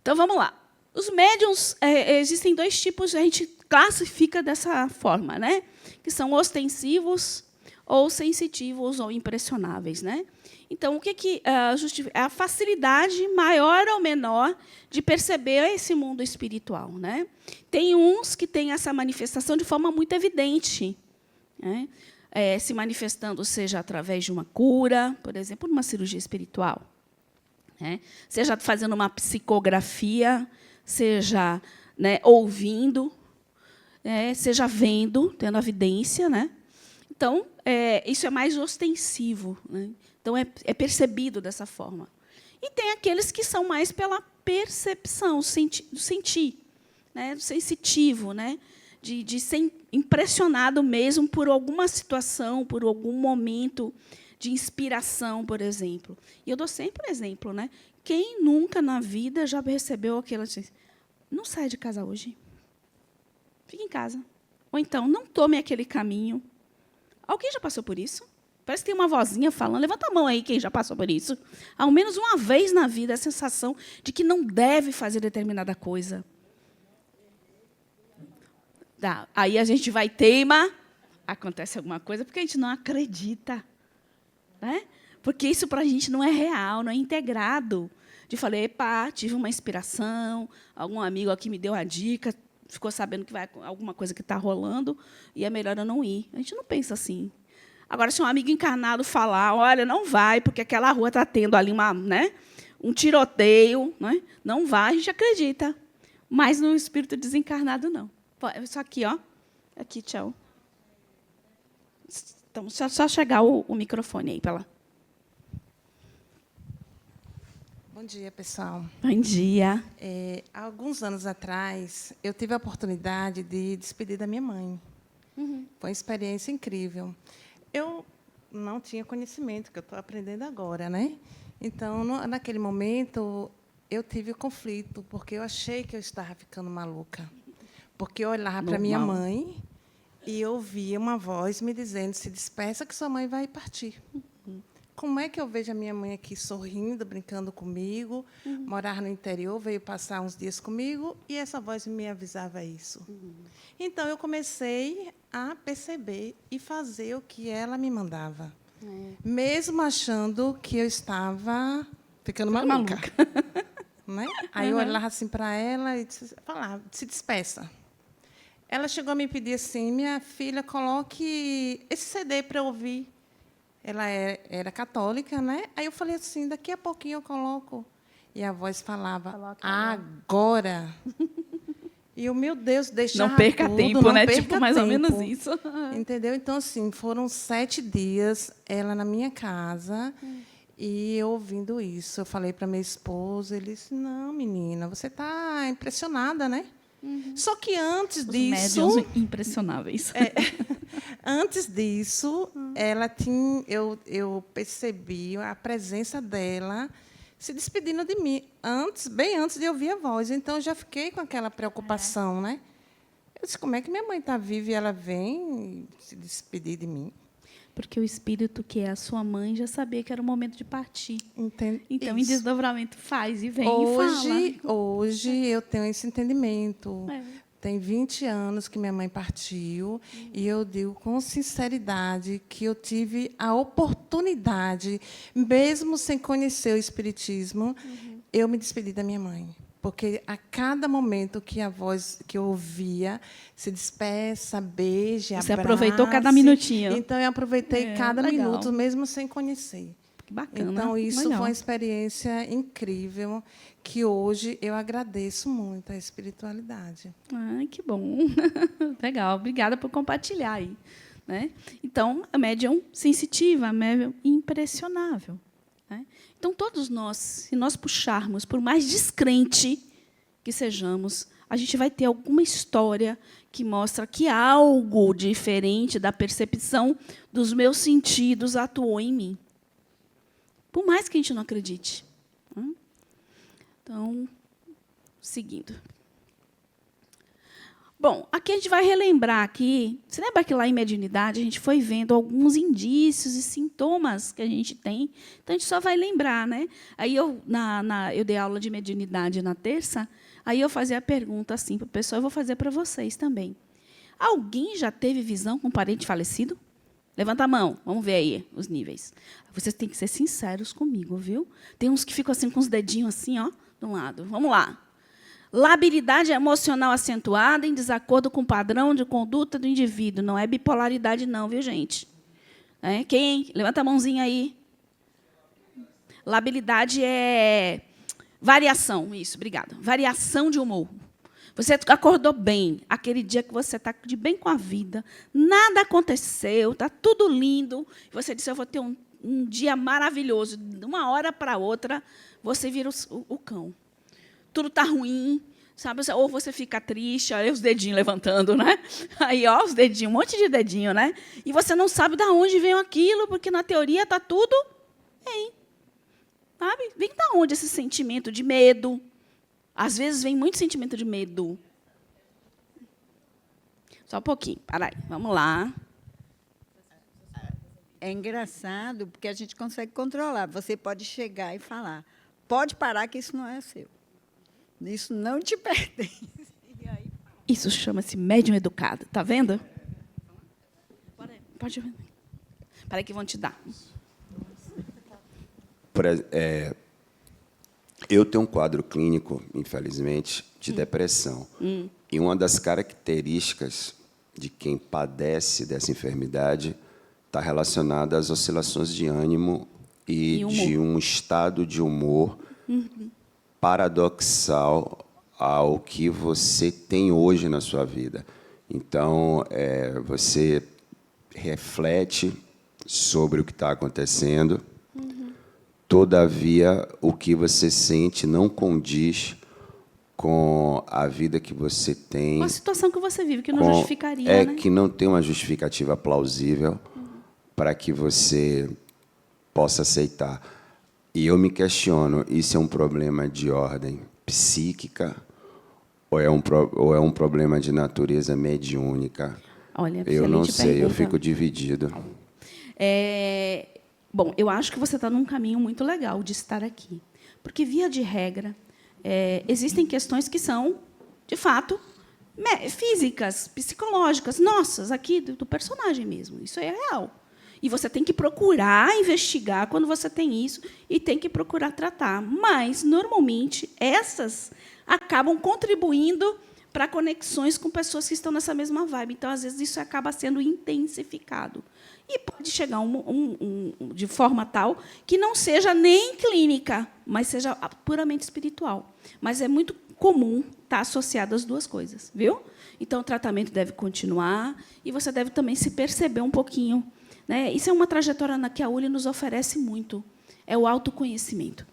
Então, vamos lá. Os médiuns, existem dois tipos, a gente classifica dessa forma, né? Que são ostensivos, ou sensitivos, ou impressionáveis. Né? Então, o que justifica? É a facilidade maior ou menor de perceber esse mundo espiritual. Né? Tem uns que têm essa manifestação de forma muito evidente, né? Se manifestando, seja através de uma cura, por exemplo, numa cirurgia espiritual, né? Seja fazendo uma psicografia, seja, né, ouvindo, seja vendo, tendo evidência. Né? Então, isso é mais ostensivo, né? Então, é percebido dessa forma. E tem aqueles que são mais pela percepção, do sentir, né? Do sensitivo, né? De ser impressionado mesmo por alguma situação, por algum momento de inspiração, por exemplo. E eu dou sempre exemplo, né? Quem nunca na vida já recebeu aquela assim, não sai de casa hoje. Fique em casa. Ou então, não tome aquele caminho. Alguém já passou por isso? Parece que tem uma vozinha falando, levanta a mão aí quem já passou por isso. Ao menos uma vez na vida, a sensação de que não deve fazer determinada coisa. Aí a gente vai teima, acontece alguma coisa, porque a gente não acredita. Né? Porque isso para a gente não é real, não é integrado. De falar, epa, tive uma inspiração, algum amigo aqui me deu a dica, ficou sabendo que vai alguma coisa que está rolando, e é melhor eu não ir. A gente não pensa assim. Agora, se um amigo encarnado falar, olha, não vai, porque aquela rua está tendo ali um tiroteio, né? Não vai, a gente acredita. Mas no espírito desencarnado, não. Isso aqui, ó. Aqui, tchau. Então, só chegar o microfone aí para lá. Bom dia, pessoal. Bom dia. Há alguns anos atrás, eu tive a oportunidade de despedir da minha mãe. Foi uma experiência incrível. Eu não tinha conhecimento, que eu estou aprendendo agora, né? Então, naquele momento, eu tive conflito, porque eu achei que eu estava ficando maluca. Porque eu olhava para minha mãe e eu ouvia uma voz me dizendo, se despeça que sua mãe vai partir. Como é que eu vejo a minha mãe aqui sorrindo, brincando comigo, morar no interior, veio passar uns dias comigo, e essa voz me avisava isso. Então, eu comecei a perceber e fazer o que ela me mandava, mesmo achando que eu estava ficando maluca. Né? Aí eu olhava assim para ela e falava, se despeça. Ela chegou a me pedir assim, minha filha, coloque esse CD para eu ouvir. Ela era católica, né? Aí eu falei assim, daqui a pouquinho eu coloco. E a voz falava, agora. E eu, meu Deus, deixava não perca tudo, tempo, não né? perca Tipo, mais ou tempo. menos isso. Entendeu? Então, assim, foram 7 dias, ela na minha casa, e eu ouvindo isso. Eu falei para meu esposo, ele disse, não, menina, você está impressionada, né? Só que antes disso... Médiuns impressionáveis. Antes disso, eu percebi a presença dela se despedindo de mim, bem antes de eu ouvir a voz. Então, eu já fiquei com aquela preocupação. Né? Eu disse, como é que minha mãe está viva e ela vem se despedir de mim? Porque o espírito, que é a sua mãe, já sabia que era o momento de partir. Entende? Então, em desdobramento, faz e vem e fala. Hoje eu tenho esse entendimento. Tem 20 anos que minha mãe partiu, e eu digo com sinceridade que eu tive a oportunidade, mesmo sem conhecer o espiritismo, eu me despedi da minha mãe. Porque a cada momento que a voz que eu ouvia, se despeça, beije, abrace. Você aproveitou cada minutinho. Então, eu aproveitei cada legal. minuto, mesmo sem conhecer. Que bacana. Então, isso legal. foi uma experiência incrível, que hoje eu agradeço muito a espiritualidade. Ai, que bom. Legal, obrigada por compartilhar aí. Né? Então, a médium sensitiva, a médium impressionável. Né? Então, todos nós, se nós puxarmos, por mais descrente que sejamos, a gente vai ter alguma história que mostra que algo diferente da percepção dos meus sentidos atuou em mim. Por mais que a gente não acredite. Então, seguindo. Bom, aqui a gente vai relembrar aqui. Você lembra que lá em mediunidade a gente foi vendo alguns indícios e sintomas que a gente tem? Então, a gente só vai lembrar, né? Aí eu dei aula de mediunidade na terça, aí eu fazia a pergunta assim para o pessoal, eu vou fazer para vocês também. Alguém já teve visão com um parente falecido? Levanta a mão, vamos ver aí os níveis. Vocês têm que ser sinceros comigo, viu? Tem uns que ficam assim com os dedinhos assim, ó, de um lado. Vamos lá. Labilidade emocional acentuada em desacordo com o padrão de conduta do indivíduo. Não é bipolaridade, não, viu, gente? Quem? Levanta a mãozinha aí. Labilidade é variação, isso, obrigada. Variação de humor. Você acordou bem, aquele dia que você está de bem com a vida, nada aconteceu, está tudo lindo, e você disse, eu vou ter um dia maravilhoso, de uma hora para outra, você vira o cão. Tudo está ruim, sabe? Ou você fica triste, olha os dedinhos levantando, né? Aí, ó, os dedinhos, um monte de dedinho, né? E você não sabe de onde veio aquilo, porque na teoria está tudo bem. Sabe? Vem de onde esse sentimento de medo? Às vezes vem muito sentimento de medo. Só um pouquinho, para aí, vamos lá. É engraçado, porque a gente consegue controlar. Você pode chegar e falar, pode parar que isso não é seu. Isso não te pertence. Isso chama-se médium educado, tá vendo? Pode ver. Para aí que vão te dar. Eu tenho um quadro clínico, infelizmente, de depressão. E uma das características de quem padece dessa enfermidade está relacionada às oscilações de ânimo e de um estado de humor paradoxal ao que você tem hoje na sua vida. Então, você reflete sobre o que está acontecendo, todavia, o que você sente não condiz com a vida que você tem. Uma situação que você vive, que não justificaria, né? Que não tem uma justificativa plausível para que você possa aceitar. E eu me questiono, isso é um problema de ordem psíquica ou é um problema de natureza mediúnica? Olha, eu não excelente sei, eu pergunta. fico dividido. Bom, eu acho que você está num caminho muito legal de estar aqui. Porque, via de regra, existem questões que são, de fato, físicas, psicológicas, nossas, aqui do personagem mesmo. Isso é real. E você tem que procurar investigar quando você tem isso e tem que procurar tratar. Mas, normalmente, essas acabam contribuindo para conexões com pessoas que estão nessa mesma vibe. Então, às vezes, isso acaba sendo intensificado. E pode chegar de forma tal que não seja nem clínica, mas seja puramente espiritual. Mas é muito comum estar associado às duas coisas, viu? Então, o tratamento deve continuar e você deve também se perceber um pouquinho, né? Isso é uma trajetória que a ULI nos oferece muito, é o autoconhecimento.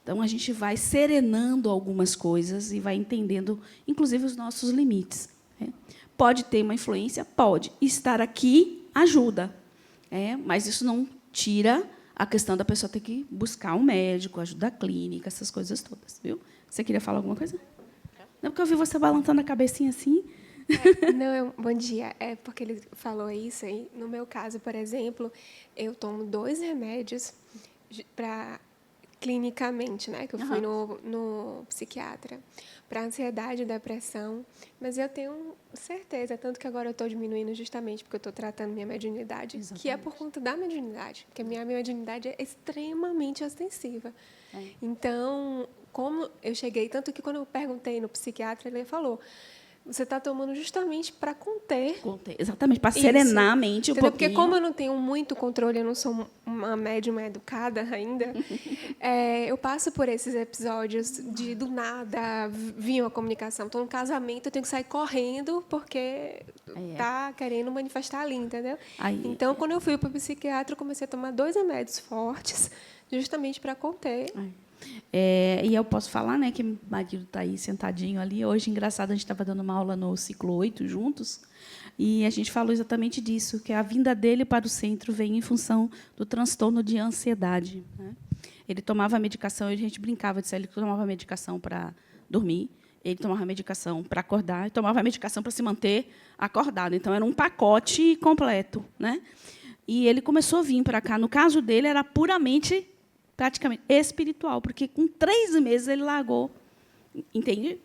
Então, a gente vai serenando algumas coisas e vai entendendo, inclusive, os nossos limites, né? Pode ter uma influência? Pode. Estar aqui ajuda. Mas isso não tira a questão da pessoa ter que buscar um médico, ajuda clínica, essas coisas todas, viu? Você queria falar alguma coisa? Não, porque eu vi você balançando a cabecinha assim. Bom dia. É porque ele falou isso aí. No meu caso, por exemplo, eu tomo 2 remédios para clinicamente, né? Que eu fui no psiquiatra para ansiedade e depressão, mas eu tenho certeza, tanto que agora eu estou diminuindo justamente porque eu estou tratando minha mediunidade, que é por conta da mediunidade, porque a minha mediunidade é extremamente ostensiva. Então, como eu cheguei, tanto que quando eu perguntei no psiquiatra, ele falou, você está tomando justamente para conter. Exatamente, para serenar a mente um pouquinho. Porque como eu não tenho muito controle, eu não sou uma médium educada ainda, eu passo por esses episódios de, do nada, vir uma comunicação. Estou no casamento, eu tenho que sair correndo porque está querendo manifestar ali, entendeu? Então, quando eu fui para o psiquiatra, eu comecei a tomar 2 remédios fortes, justamente para conter. E eu posso falar, né, que o marido está aí sentadinho ali. Hoje, engraçado, a gente estava dando uma aula no ciclo 8 juntos, e a gente falou exatamente disso, que a vinda dele para o centro veio em função do transtorno de ansiedade, né? Ele tomava medicação, e a gente brincava, disse, ele tomava medicação para dormir, ele tomava medicação para acordar, e tomava medicação para se manter acordado. Então, era um pacote completo, né? E ele começou a vir para cá. No caso dele, era puramente, praticamente, espiritual, porque, com 3 meses, ele largou, entende?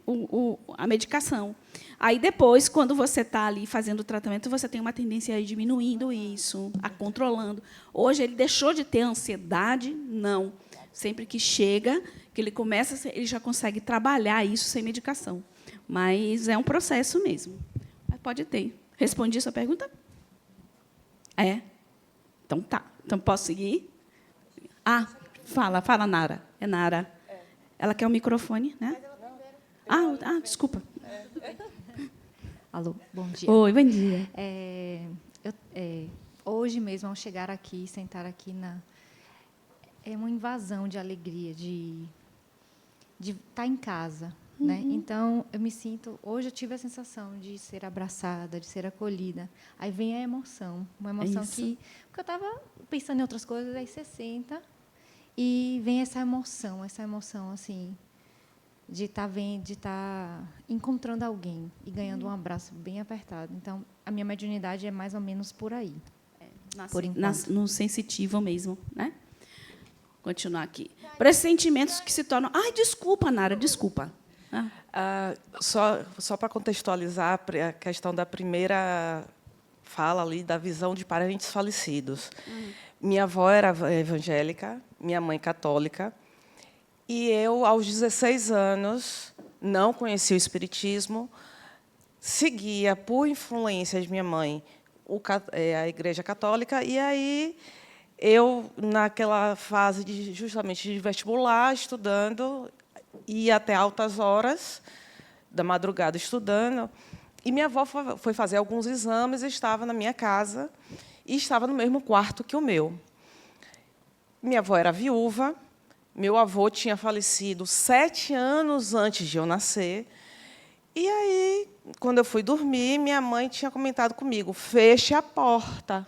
A medicação. Aí, depois, quando você está ali fazendo o tratamento, você tem uma tendência a ir diminuindo isso, a controlando. Hoje, ele deixou de ter ansiedade? Não. Sempre que chega, que ele começa, ele já consegue trabalhar isso sem medicação. Mas é um processo mesmo. Mas pode ter. Respondi a sua pergunta? Então, tá. Então, posso seguir? Fala, Nara. É Nara. Ela quer o microfone, né? Desculpa. Alô, bom dia. Oi, bom dia. Hoje mesmo, ao chegar aqui, sentar aqui, é uma invasão de alegria, de estar em casa. Né? Então, eu me sinto... Hoje eu tive a sensação de ser abraçada, de ser acolhida. Aí vem a emoção, uma emoção que... Porque eu estava pensando em outras coisas, aí você senta e vem essa emoção assim, de estar encontrando alguém e ganhando um abraço bem apertado. Então, a minha mediunidade é mais ou menos por aí. Por enquanto. No sensitivo mesmo, né? Continuar aqui. Pressentimentos que se tornam... Ai, desculpa, Nara, desculpa. Só para contextualizar a questão da primeira fala ali da visão de parentes falecidos. Minha avó era evangélica, minha mãe católica, e eu, aos 16 anos, não conhecia o espiritismo, seguia, por influência de minha mãe, a Igreja Católica, e aí eu, naquela fase justamente de vestibular, estudando, ia até altas horas da madrugada estudando, e minha avó foi fazer alguns exames, estava na minha casa, e estava no mesmo quarto que o meu. Minha avó era viúva, meu avô tinha falecido 7 anos antes de eu nascer, e aí, quando eu fui dormir, minha mãe tinha comentado comigo, feche a porta.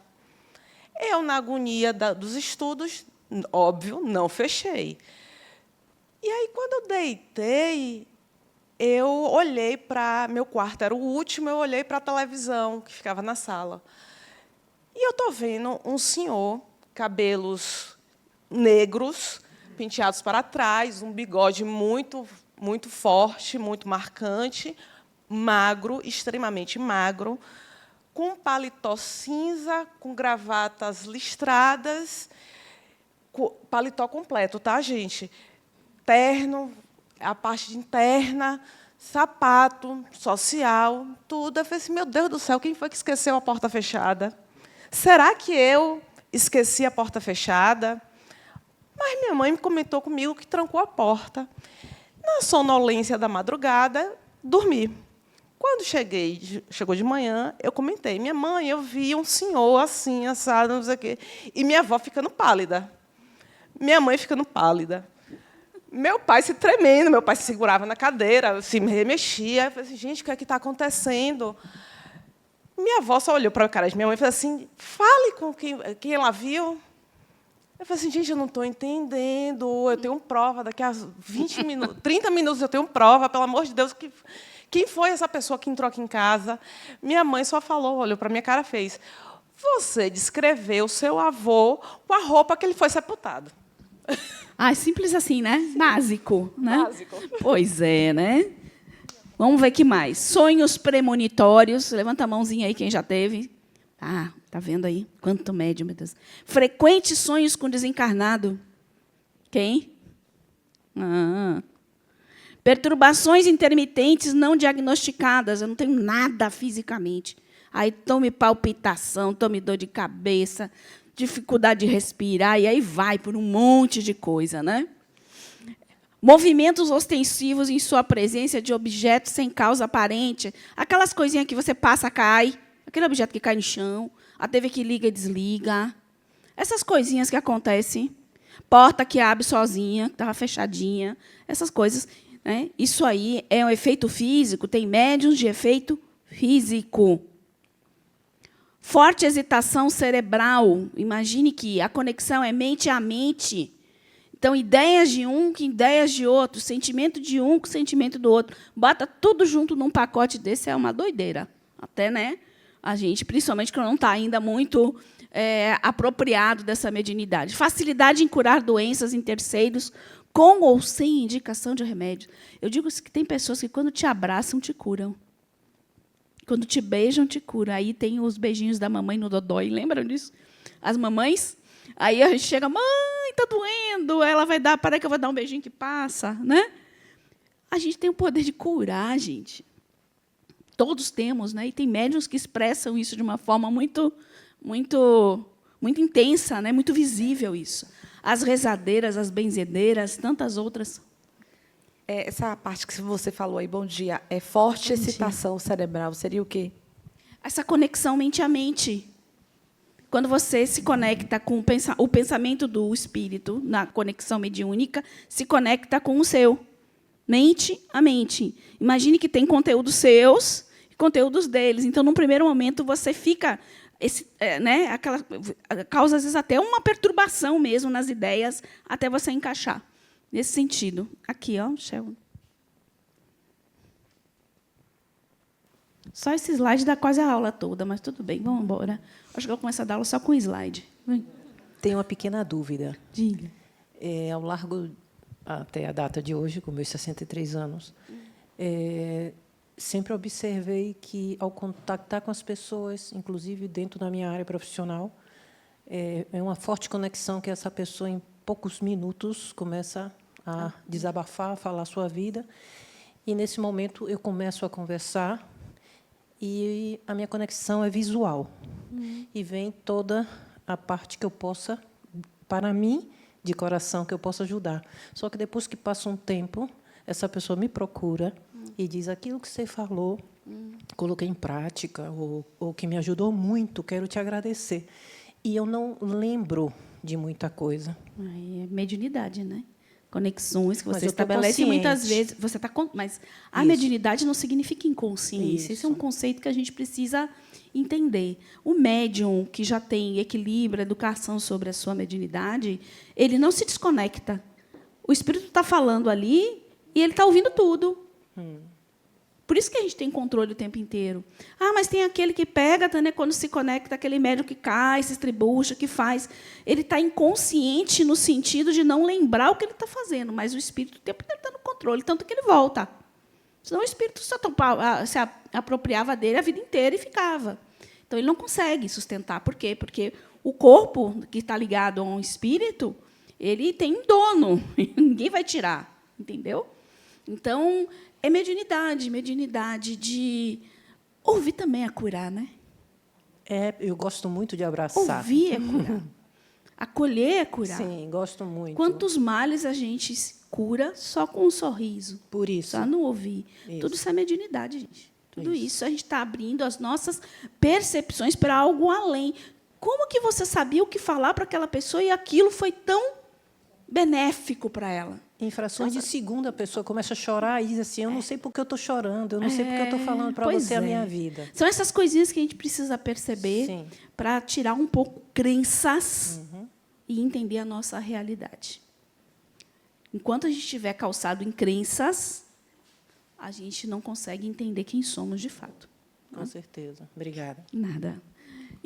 Eu, na agonia dos estudos, óbvio, não fechei. E aí, quando eu deitei, eu olhei para... Meu quarto era o último, eu olhei para a televisão, que ficava na sala. E eu estou vendo um senhor, cabelos negros, penteados para trás, um bigode muito, muito forte, muito marcante, magro, extremamente magro, com um paletó cinza, com gravatas listradas, paletó completo, tá, gente? Terno, a parte interna, sapato, social, tudo. Eu falei assim, meu Deus do céu, quem foi que esqueceu a porta fechada? Será que eu esqueci a porta fechada? Mas minha mãe comentou comigo que trancou a porta. Na sonolência da madrugada, dormi. Quando chegou de manhã, eu comentei, minha mãe, eu vi um senhor assim, assado, não sei o quê, e minha avó ficando pálida. Minha mãe ficando pálida. Meu pai se tremendo, meu pai se segurava na cadeira, se remexia. Eu falei assim, gente, o que é que está acontecendo? Minha avó só olhou para a cara de minha mãe e falou assim, fale com quem ela viu. Eu falei assim, gente, eu não estou entendendo, eu tenho prova, daqui a 20 minutos, 30 minutos eu tenho prova, pelo amor de Deus, quem foi essa pessoa que entrou aqui em casa? Minha mãe só falou, olhou para a minha cara e fez, você descreveu seu avô com a roupa que ele foi sepultado. Simples assim, né? Básico, né? Básico. Pois é, né? Vamos ver o que mais. Sonhos premonitórios. Levanta a mãozinha aí, quem já teve. Tá vendo aí? Quanto médium, meu Deus. Frequentes sonhos com desencarnado. Quem? Perturbações intermitentes não diagnosticadas. Eu não tenho nada fisicamente. Aí tome palpitação, tome dor de cabeça, dificuldade de respirar, e aí vai por um monte de coisa, né? Movimentos ostensivos em sua presença de objetos sem causa aparente. Aquelas coisinhas que você passa, cai. Aquele objeto que cai no chão. A TV que liga e desliga. Essas coisinhas que acontecem. Porta que abre sozinha, que estava fechadinha. Essas coisas. Né? Isso aí é um efeito físico. Tem médiuns de efeito físico. Forte excitação cerebral. Imagine que a conexão é mente a mente. Então, ideias de um com ideias de outro, sentimento de um com sentimento do outro. Bota tudo junto num pacote desse, é uma doideira. Até, né, a gente, principalmente quando não está ainda muito apropriado dessa mediunidade. Facilidade em curar doenças em terceiros, com ou sem indicação de remédio. Eu digo que tem pessoas que, quando te abraçam, te curam. Quando te beijam, te curam. Aí tem os beijinhos da mamãe no dodói. Lembram disso? As mamães... Aí a gente chega, mãe, está doendo. Ela vai dar, para que eu vou dar um beijinho que passa, né? A gente tem o poder de curar, gente. Todos temos, né? E tem médiuns que expressam isso de uma forma muito, muito, muito intensa, né? Muito visível isso. As rezadeiras, as benzedeiras, tantas outras. Essa parte que você falou aí, bom dia, é forte excitação cerebral, seria o quê? Essa conexão mente a mente. Quando você se conecta com o pensamento do espírito, na conexão mediúnica, se conecta com o seu. Mente a mente. Imagine que tem conteúdos seus e conteúdos deles. Então, num primeiro momento, você fica... causa, às vezes, até uma perturbação mesmo nas ideias, até você encaixar. Nesse sentido. Aqui, ó, Sheldon. Só esse slide dá quase a aula toda, mas tudo bem, vamos embora. Acho que eu vou começar a dar aula só com slide. Vem. Tenho uma pequena dúvida. Diga. Ao largo, até a data de hoje, com meus 63 anos, sempre observei que, ao contactar com as pessoas, inclusive dentro da minha área profissional, é uma forte conexão que essa pessoa, em poucos minutos, começa a desabafar, a falar a sua vida. E, nesse momento, eu começo a conversar e a minha conexão é visual. E vem toda a parte que eu possa, para mim, de coração, que eu possa ajudar. Só que, depois que passa um tempo, essa pessoa me procura e diz: aquilo que você falou, coloquei em prática, ou que me ajudou muito, quero te agradecer. E eu não lembro de muita coisa. Aí é mediunidade, né? Conexões que Mas você eu tô estabelece e muitas consciente. vezes você está. Mas a Isso. mediunidade não significa inconsciência. Esse é um conceito que a gente precisa entender. O médium que já tem equilíbrio, educação sobre a sua mediunidade, ele não se desconecta. O espírito está falando ali e ele está ouvindo tudo. Por isso que a gente tem controle o tempo inteiro. Ah, mas tem aquele que pega, né, quando se conecta, aquele médium que cai, se estribucha, que faz. Ele está inconsciente no sentido de não lembrar o que ele está fazendo, mas o espírito o tempo inteiro está no controle, tanto que ele volta. Senão o espírito se apropriava dele a vida inteira e ficava. Então, ele não consegue sustentar. Por quê? Porque o corpo que está ligado a um espírito, ele tem um dono, ninguém vai tirar, entendeu? Então, é mediunidade de ouvir também é curar, né? Eu gosto muito de abraçar. Ouvir é curar. Acolher é curar. Sim, gosto muito. Quantos males a gente cura só com um sorriso? Por isso. Só no ouvir. Isso. Tudo isso é mediunidade, gente. Tudo isso a gente está abrindo as nossas percepções para algo além. Como que você sabia o que falar para aquela pessoa e aquilo foi tão benéfico para ela? Em frações de segundo, a pessoa começa a chorar e diz assim: eu não sei porque eu estou chorando, eu não sei porque eu estou falando para você a minha vida. São essas coisinhas que a gente precisa perceber para tirar um pouco crenças e entender a nossa realidade. Enquanto a gente estiver calçado em crenças, a gente não consegue entender quem somos de fato. Com certeza. Obrigada. Nada.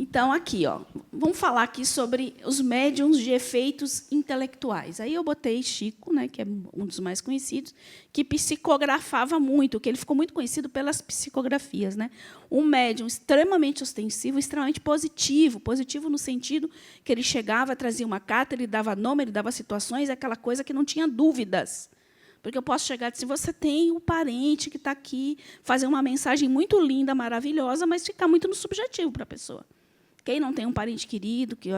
Então, aqui, ó, vamos falar aqui sobre os médiums de efeitos intelectuais. Aí eu botei Chico, né, que é um dos mais conhecidos, que psicografava muito, que ele ficou muito conhecido pelas psicografias, né? Um médium extremamente ostensivo, extremamente positivo, positivo no sentido que ele chegava, trazia uma carta, ele dava nome, ele dava situações, aquela coisa que não tinha dúvidas. Porque eu posso chegar e dizer: você tem um parente que está aqui, fazer uma mensagem muito linda, maravilhosa, mas ficar muito no subjetivo para a pessoa. Quem não tem um parente querido, que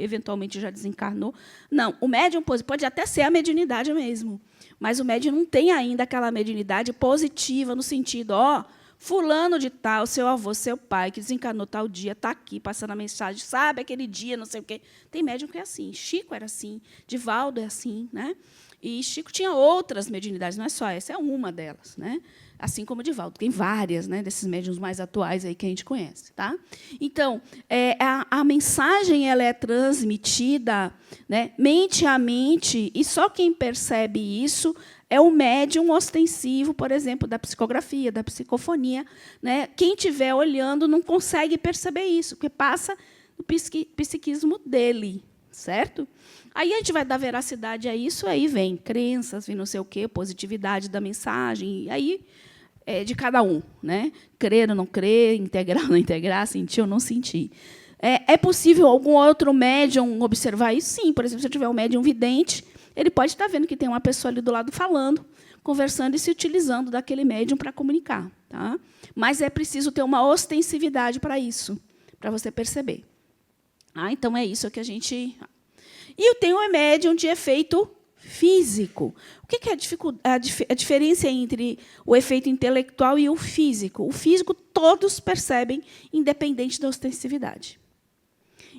eventualmente já desencarnou. Não, o médium pode até ser a mediunidade mesmo, mas o médium não tem ainda aquela mediunidade positiva, no sentido: ó, fulano de tal, seu avô, seu pai, que desencarnou tal dia, está aqui passando a mensagem, sabe aquele dia, não sei o quê. Tem médium que é assim. Chico era assim, Divaldo é assim, né? E Chico tinha outras mediunidades, não é só essa, é uma delas, né? Assim como Divaldo. Tem várias, né, desses médiuns mais atuais aí que a gente conhece. Tá? Então, a mensagem ela é transmitida, né, mente a mente, e só quem percebe isso é o médium ostensivo, por exemplo, da psicografia, da psicofonia. Né? Quem estiver olhando não consegue perceber isso, porque passa no psiquismo dele. Certo? Aí a gente vai dar veracidade a isso, aí vem crenças, vem não sei o quê, positividade da mensagem, e aí é de cada um, né? Crer ou não crer, integrar ou não integrar, sentir ou não sentir. É possível algum outro médium observar isso? Sim. Por exemplo, se eu tiver um médium vidente, ele pode estar vendo que tem uma pessoa ali do lado falando, conversando e se utilizando daquele médium para comunicar. Tá? Mas é preciso ter uma ostensividade para isso, para você perceber. Então, é isso que a gente... E eu tenho um médium de efeito físico. O que é a diferença entre o efeito intelectual e o físico? O físico todos percebem, independente da ostensividade.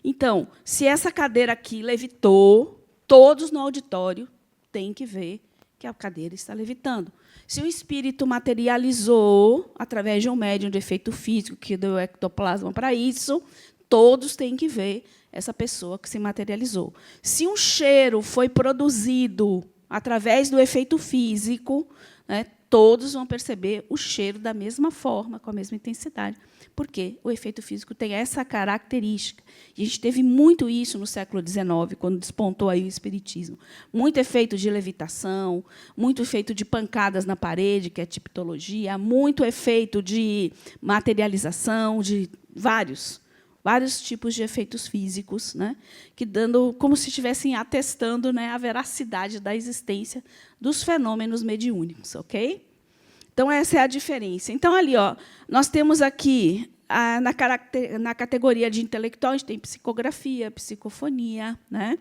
Então, se essa cadeira aqui levitou, todos no auditório têm que ver que a cadeira está levitando. Se o espírito materializou através de um médium de efeito físico, que deu ectoplasma para isso, todos têm que ver essa pessoa que se materializou. Se um cheiro foi produzido através do efeito físico, né, todos vão perceber o cheiro da mesma forma, com a mesma intensidade, porque o efeito físico tem essa característica. E a gente teve muito isso no século XIX, quando despontou aí o espiritismo. Muito efeito de levitação, muito efeito de pancadas na parede, que é a tipologia, muito efeito de materialização, de vários tipos de efeitos físicos, né, que dando como se estivessem atestando, né, a veracidade da existência dos fenômenos mediúnicos, ok? Então essa é a diferença. Então ali, ó, nós temos aqui na categoria de intelectual, a gente tem psicografia, psicofonia, né?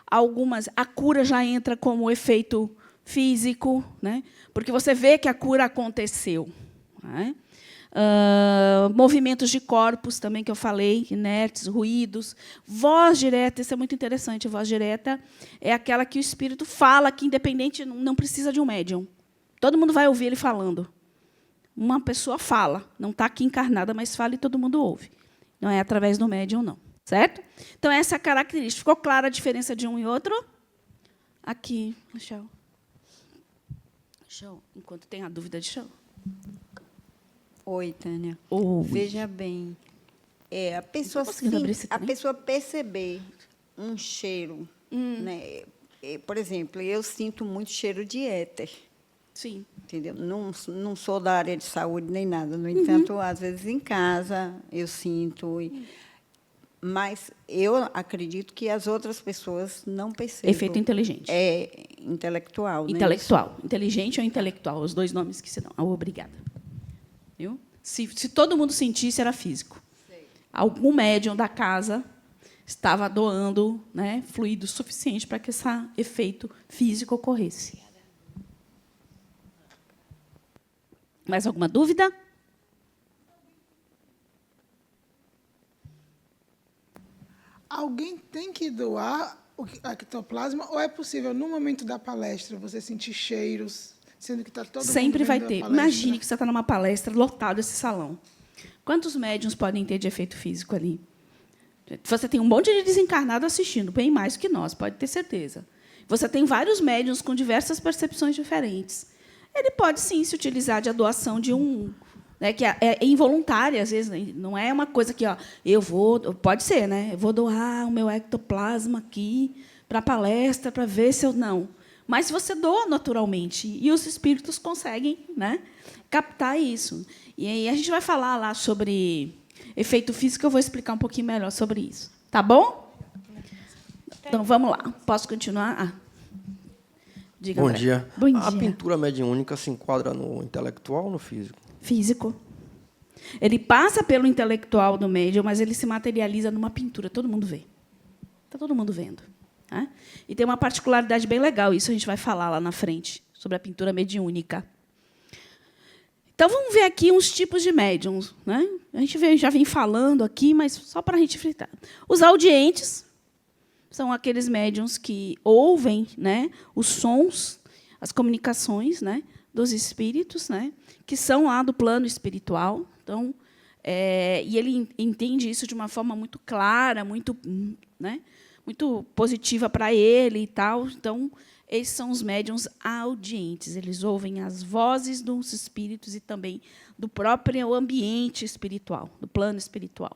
Algumas a cura já entra como efeito físico, né? Porque você vê que a cura aconteceu, né? Movimentos de corpos também, que eu falei, inertes, ruídos. Voz direta, isso é muito interessante. Voz direta é aquela que o espírito fala, que, independente, não precisa de um médium. Todo mundo vai ouvir ele falando. Uma pessoa fala, não está aqui encarnada, mas fala e todo mundo ouve. Não é através do médium, não. Certo? Então, essa é a característica. Ficou clara a diferença de um e outro? Aqui, deixa eu, enquanto tem a dúvida, deixa eu... Oi, Tânia. Oi. Veja bem, a pessoa perceber um cheiro, né? Por exemplo, eu sinto muito cheiro de éter. Sim. Entendeu? Não sou da área de saúde nem nada. No entanto, às vezes em casa eu sinto. Mas eu acredito que as outras pessoas não percebem. Efeito inteligente. É intelectual. Intelectual. Né? Inteligente ou intelectual, os dois nomes que se dão. Obrigada. Viu? Se todo mundo sentisse, era físico. Sei. Algum médium da casa estava doando, né, fluido suficiente para que esse efeito físico ocorresse. Mais alguma dúvida? Alguém tem que doar o ectoplasma ou é possível, no momento da palestra, você sentir cheiros, sendo que está todo mundo sempre vai vendo ter. a palestra? Imagine que você está numa palestra, lotado esse salão. Quantos médiuns podem ter de efeito físico ali? Você tem um monte de desencarnado assistindo, bem mais que nós, pode ter certeza. Você tem vários médiuns com diversas percepções diferentes. Ele pode, sim, se utilizar de a doação de um... Né, que é involuntária, às vezes, não é uma coisa que, ó, pode ser, né? Eu vou doar o meu ectoplasma aqui para a palestra, para ver se eu... Não. Mas você doa naturalmente, e os espíritos conseguem, né, captar isso. E aí a gente vai falar lá sobre efeito físico, eu vou explicar um pouquinho melhor sobre isso. Tá bom? Então, vamos lá. Posso continuar? Diga, Bom André. dia. Bom dia. A pintura mediúnica se enquadra no intelectual ou no físico? Físico. Ele passa pelo intelectual do médium, mas ele se materializa numa pintura. Todo mundo vê. Está todo mundo vendo. Né? E tem uma particularidade bem legal, isso a gente vai falar lá na frente, sobre a pintura mediúnica. Então, vamos ver aqui uns tipos de médiums. Né? A gente já vem falando aqui, mas só para a gente fritar. Os audientes são aqueles médiums que ouvem, né, os sons, as comunicações, né, dos espíritos, né, que são lá do plano espiritual. Então, e ele entende isso de uma forma muito clara, muito, né, muito positiva para ele e tal. Então, esses são os médiuns audientes. Eles ouvem as vozes dos espíritos e também do próprio ambiente espiritual, do plano espiritual.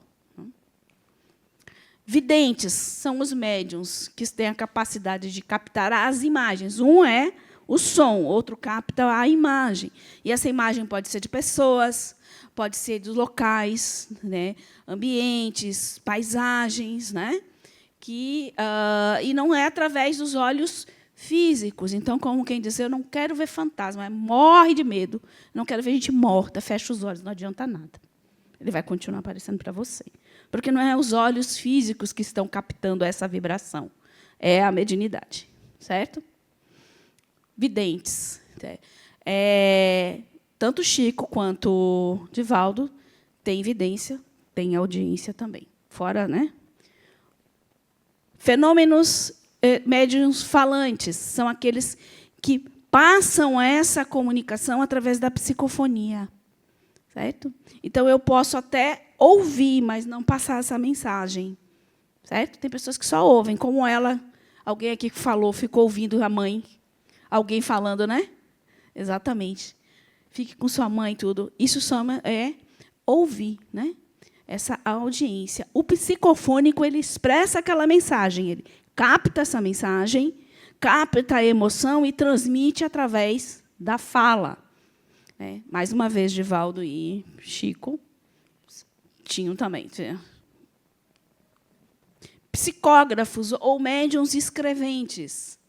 Videntes são os médiuns que têm a capacidade de captar as imagens. Um é o som, outro capta a imagem. E essa imagem pode ser de pessoas, pode ser dos locais, né, ambientes, paisagens, né, e não é através dos olhos físicos. Então, como quem diz, eu não quero ver fantasma, morre de medo, não quero ver gente morta, fecha os olhos, não adianta nada. Ele vai continuar aparecendo para você. Porque não é os olhos físicos que estão captando essa vibração, é a mediunidade. certo? Videntes. Tanto Chico quanto Divaldo têm evidência, têm audiência também. Fora, né? Fenômenos médiuns falantes são aqueles que passam essa comunicação através da psicofonia, certo? Então eu posso até ouvir, mas não passar essa mensagem, certo? Tem pessoas que só ouvem, como ela, alguém aqui que falou, ficou ouvindo a mãe, alguém falando, né? Exatamente. Fique com sua mãe, tudo. Isso só é ouvir, né? Essa audiência. O psicofônico ele expressa aquela mensagem, ele capta essa mensagem, capta a emoção e transmite através da fala. Mais uma vez, Divaldo e Chico tinham também. Psicógrafos ou médiuns escreventes.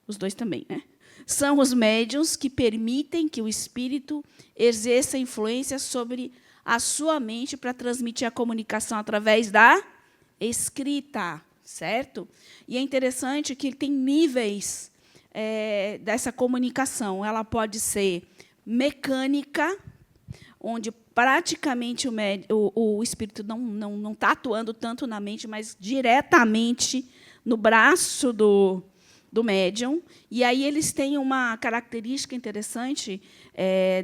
Os dois também, né? São os médiuns que permitem que o espírito exerça influência sobre a sua mente para transmitir a comunicação através da escrita, certo? E é interessante que tem níveis dessa comunicação. Ela pode ser mecânica, onde praticamente o espírito não está atuando tanto na mente, mas diretamente no braço do médium. E aí eles têm uma característica interessante.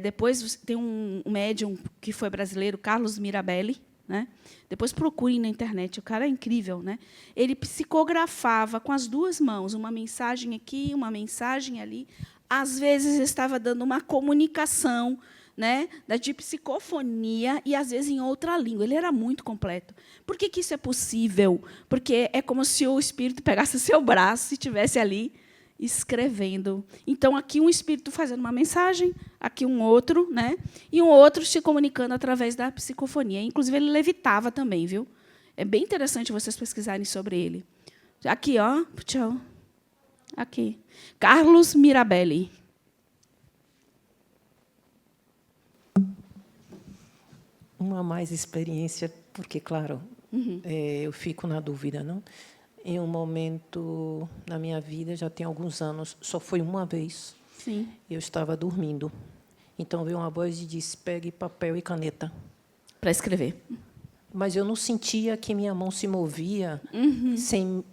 Depois tem um médium que foi brasileiro, Carlos Mirabelli, né? Depois procurem na internet, o cara é incrível, né? Ele psicografava com as duas mãos, uma mensagem aqui, uma mensagem ali. Às vezes estava dando uma comunicação, né, de psicofonia e, às vezes, em outra língua. Ele era muito completo. Por que isso é possível? Porque é como se o espírito pegasse seu braço e estivesse ali escrevendo. Então, aqui um espírito fazendo uma mensagem, aqui um outro, né, e um outro se comunicando através da psicofonia. Inclusive, ele levitava também, viu? É bem interessante vocês pesquisarem sobre ele. Aqui, ó, tchau. Aqui. Carlos Mirabelli. Uma mais experiência, porque, claro, eu fico na dúvida, não? Em um momento na minha vida, já tem alguns anos, só foi uma vez. Sim. Eu estava dormindo. Então veio uma voz e disse: pegue papel e caneta. Para escrever. Mas eu não sentia que minha mão se movia sem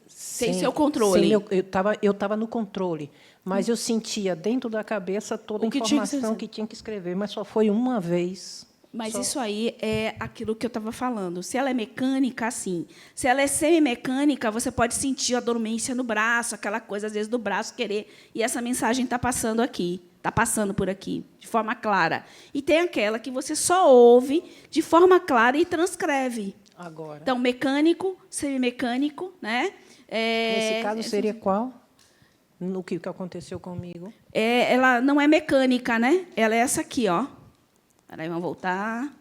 seu controle. Eu estava no controle, mas eu sentia dentro da cabeça toda a informação que tinha que escrever, mas só foi uma vez. Mas isso aí é aquilo que eu estava falando. Se ela é mecânica, assim. Se ela é semimecânica, você pode sentir a dormência no braço, aquela coisa, às vezes, do braço querer, e essa mensagem está passando aqui, está passando por aqui, de forma clara. E tem aquela que você só ouve de forma clara e transcreve. Agora. Então, mecânico, semimecânico, né? Nesse caso, seria qual? No que aconteceu comigo? Ela não é mecânica, né? Ela é essa aqui, ó. Aí vamos voltar.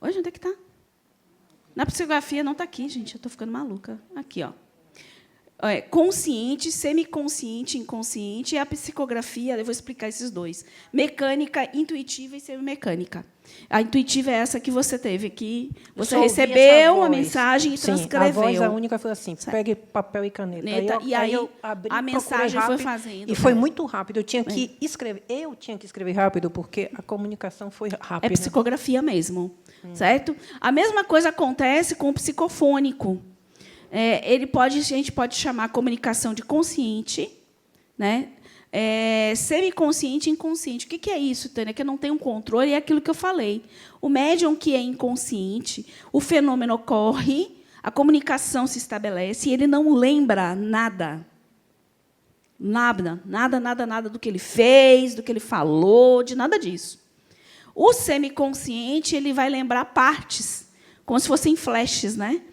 Hoje, onde é que está? Na psicografia não está aqui, gente. Eu estou ficando maluca. Aqui, ó. Consciente, semiconsciente, inconsciente. E a psicografia, eu vou explicar esses dois. Mecânica, intuitiva e semimecânica. A intuitiva é essa que você teve aqui. Você recebeu uma mensagem e transcreveu. A voz, a única foi assim: pegue papel e caneta. Aí eu abri, a mensagem foi fazendo. E foi muito rápido. Eu tinha que escrever. Eu tinha que escrever rápido, porque a comunicação foi rápida. É psicografia mesmo. Certo? A mesma coisa acontece com o psicofônico. A gente pode chamar comunicação de consciente, né? Semiconsciente e inconsciente. O que é isso, Tânia? Que não tem um controle, é aquilo que eu falei. O médium que é inconsciente, o fenômeno ocorre, a comunicação se estabelece e ele não lembra nada. Nada do que ele fez, do que ele falou, de nada disso. O semiconsciente ele vai lembrar partes, como se fossem flashes, né?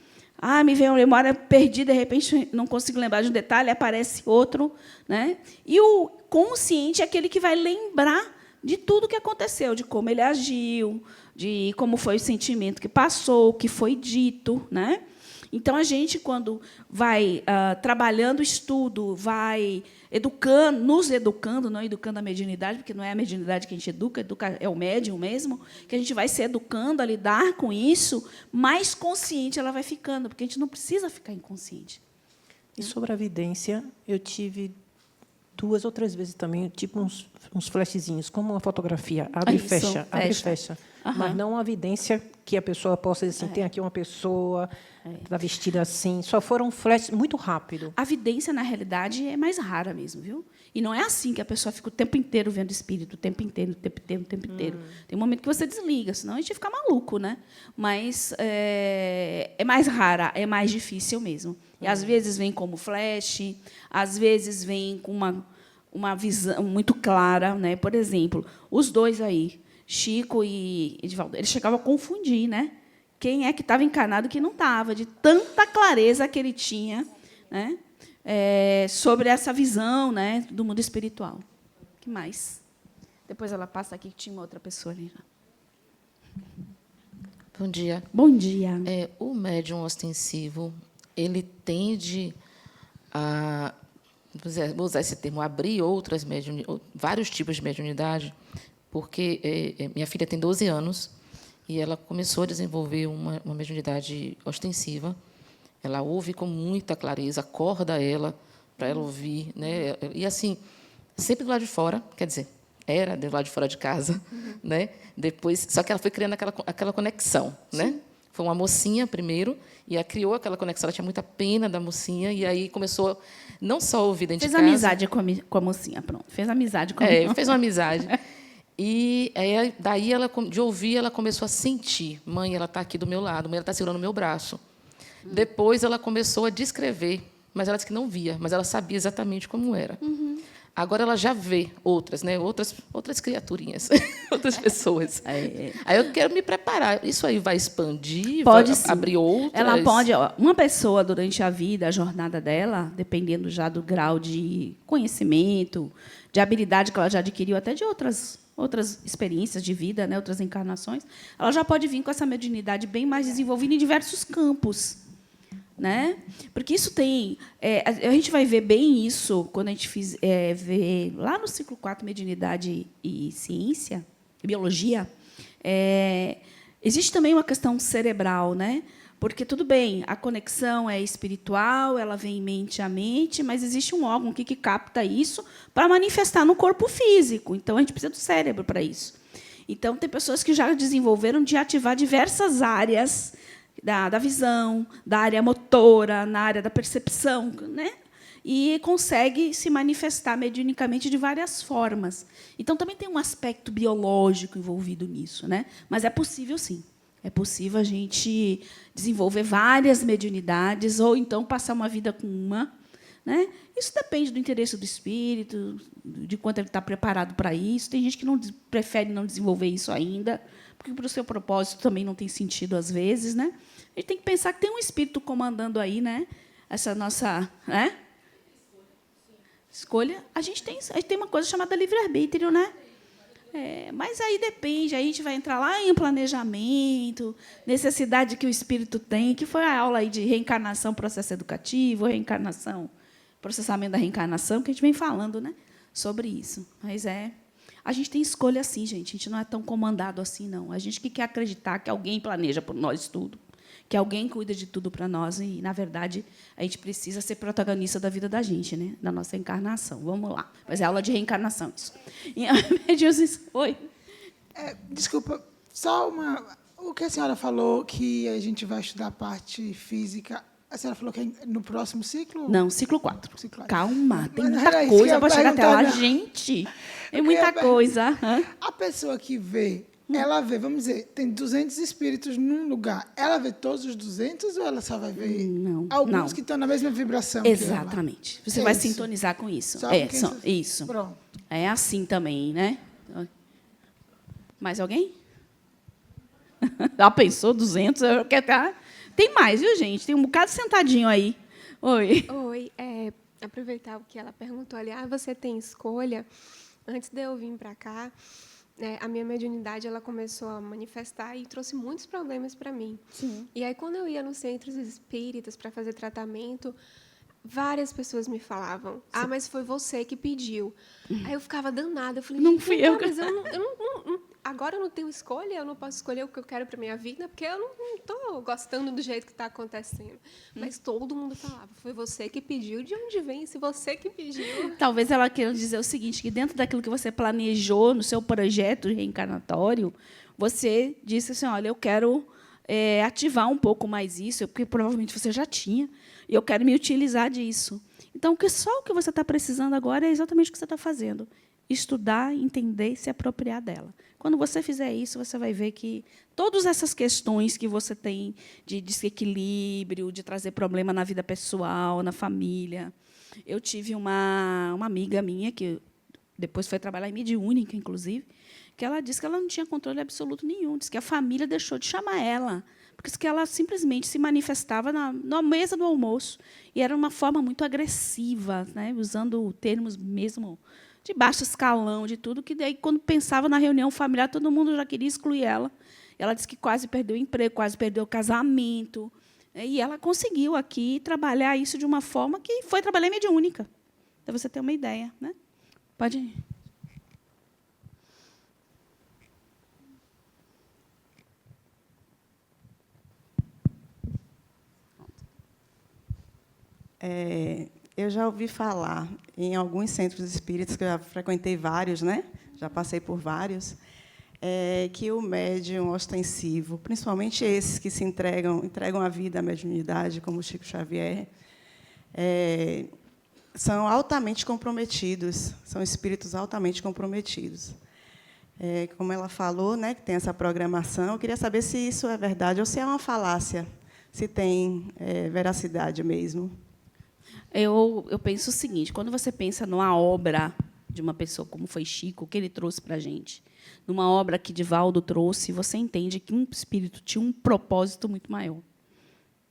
Me veio uma memória perdida, de repente não consigo lembrar de um detalhe, aparece outro, né? E o consciente é aquele que vai lembrar de tudo que aconteceu, de como ele agiu, de como foi o sentimento que passou, o que foi dito, né? Então, a gente, quando vai trabalhando o estudo, vai educando, nos educando, não educando a mediunidade, porque não é a mediunidade que a gente educa é o médium mesmo, que a gente vai se educando a lidar com isso, mais consciente ela vai ficando, porque a gente não precisa ficar inconsciente. E sobre a vidência, eu tive 2 ou 3 vezes também, tipo uns flashzinhos, como uma fotografia, abre e fecha, abre e fecha. Mas não a vidência que a pessoa possa dizer assim, tem aqui uma pessoa, está vestida assim. Só foram flashes muito rápido. A vidência, na realidade, é mais rara mesmo, viu? E não é assim que a pessoa fica o tempo inteiro vendo espírito, o tempo inteiro, o tempo inteiro, o tempo inteiro. Tem um momento que você desliga, senão a gente fica maluco, né? Mas é mais rara, é mais difícil mesmo. E, às vezes, vem como flash, às vezes, vem com uma visão muito clara, né? Por exemplo, os dois aí, Chico e Edivaldo, eles chegavam a confundir, né? Quem é que estava encarnado e quem não estava, de tanta clareza que ele tinha, né? Sobre essa visão, né, do mundo espiritual. O que mais? Depois ela passa aqui, que tinha uma outra pessoa ali. Bom dia. Bom dia. O médium ostensivo, ele tende a, vou usar esse termo, abrir vários tipos de mediunidade, porque minha filha tem 12 anos e ela começou a desenvolver uma mediunidade ostensiva. Ela ouve com muita clareza, acorda ela para ela ouvir, né? E assim, sempre do lado de fora, quer dizer, era do lado de fora de casa, né? Depois, só que ela foi criando aquela conexão, né? Foi uma mocinha primeiro e ela criou aquela conexão. Ela tinha muita pena da mocinha e aí começou não só a ouvir dentro de casa. Fez amizade com a mocinha, pronto. Fez amizade com a mocinha. Fez uma amizade. E aí, daí, de ouvir, ela começou a sentir. Mãe, ela está aqui do meu lado. Mãe, ela está segurando o meu braço. Depois, ela começou a descrever, mas ela disse que não via, mas ela sabia exatamente como era. Agora, ela já vê outras, né? Outras criaturinhas, outras pessoas. Aí eu quero me preparar. Isso aí vai expandir? Pode vai abrir outras? Ela pode. Uma pessoa, durante a vida, a jornada dela, dependendo já do grau de conhecimento, de habilidade que ela já adquiriu, até de outras experiências de vida, né, outras encarnações, ela já pode vir com essa mediunidade bem mais desenvolvida em diversos campos, né? Porque isso tem... a gente vai ver bem isso quando a gente vê lá no ciclo 4, Mediunidade e Ciência, Biologia. Existe também uma questão cerebral, né? Porque, tudo bem, a conexão é espiritual, ela vem mente a mente, mas existe um órgão que capta isso para manifestar no corpo físico. Então, a gente precisa do cérebro para isso. Então, tem pessoas que já desenvolveram de ativar diversas áreas da visão, da área motora, na área da percepção, né? E consegue se manifestar mediunicamente de várias formas. Então, também tem um aspecto biológico envolvido nisso, né? Mas é possível, sim. É possível a gente desenvolver várias mediunidades ou, então, passar uma vida com uma. Né? Isso depende do interesse do espírito, de quanto ele está preparado para isso. Tem gente que prefere não desenvolver isso ainda, porque, para o seu propósito, também não tem sentido, às vezes. Né? A gente tem que pensar que tem um espírito comandando aí, né? Essa nossa, né? Escolha. A gente tem uma coisa chamada livre-arbítrio, né? Mas aí depende, aí a gente vai entrar lá em planejamento, necessidade que o espírito tem, que foi a aula aí de reencarnação, processo educativo, reencarnação, processamento da reencarnação, que a gente vem falando, né, sobre isso. Mas a gente tem escolha assim, gente, a gente não é tão comandado assim, não. A gente que quer acreditar que alguém planeja por nós tudo, que alguém cuida de tudo para nós, e, na verdade, a gente precisa ser protagonista da vida da gente, né? Da nossa encarnação. Vamos lá. Mas é aula de reencarnação, isso. Oi. Desculpa, só o que a senhora falou, que a gente vai estudar a parte física, a senhora falou que é no próximo ciclo? Não, ciclo 4. Ciclo 4. Calma, tem muita coisa para chegar até lá, gente. Tem muita coisa. A pessoa que vê, ela vê, vamos dizer, tem 200 espíritos num lugar. Ela vê todos os 200 ou ela só vai ver alguns que estão na mesma vibração? Exatamente. Você vai sintonizar com isso. Isso. Pronto. É assim também, né? Mais alguém? Já pensou 200? Tem mais, viu, gente? Tem um bocado sentadinho aí. Oi. Oi. Aproveitar o que ela perguntou ali. Você tem escolha? Antes de eu vir para cá, a minha mediunidade ela começou a manifestar e trouxe muitos problemas para mim. Sim. E aí, quando eu ia nos centros espíritas para fazer tratamento, várias pessoas me falavam: ah, mas foi você que pediu. Aí eu ficava danada. Eu falei: Não fui eu. Mas agora eu não tenho escolha, eu não posso escolher o que eu quero para minha vida, porque eu não estou gostando do jeito que está acontecendo. Mas todo mundo falava: foi você que pediu, de onde vem se você que pediu? Talvez ela queira dizer o seguinte, que dentro daquilo que você planejou no seu projeto reencarnatório, você disse assim, olha, eu quero ativar um pouco mais isso, porque provavelmente você já tinha, e eu quero me utilizar disso. Então, só o que você está precisando agora é exatamente o que você está fazendo. Estudar, entender e se apropriar dela. Quando você fizer isso, você vai ver que todas essas questões que você tem de desequilíbrio, de trazer problema na vida pessoal, na família. Eu tive uma amiga minha, que depois foi trabalhar em mediúnica, inclusive, que ela disse que ela não tinha controle absoluto nenhum, disse que a família deixou de chamar ela, porque disse que ela simplesmente se manifestava na mesa do almoço, e era uma forma muito agressiva, né, usando termos mesmo de baixo escalão, de tudo, que daí, quando pensava na reunião familiar, todo mundo já queria excluir ela. Ela disse que quase perdeu o emprego, quase perdeu o casamento. E ela conseguiu aqui trabalhar isso de uma forma que foi trabalhar em mediúnica. Para você ter uma ideia. Né? Pode ir. Eu já ouvi falar em alguns centros espíritas, que eu já frequentei vários, né? Já passei por vários, que o médium ostensivo, principalmente esses que se entregam a vida à mediunidade, como o Chico Xavier, são altamente comprometidos, são espíritos altamente comprometidos. Como ela falou, né, que tem essa programação, eu queria saber se isso é verdade ou se é uma falácia, se tem veracidade mesmo. Eu penso o seguinte, quando você pensa numa obra de uma pessoa, como foi Chico, que ele trouxe para a gente, numa obra que Divaldo trouxe, você entende que um espírito tinha um propósito muito maior.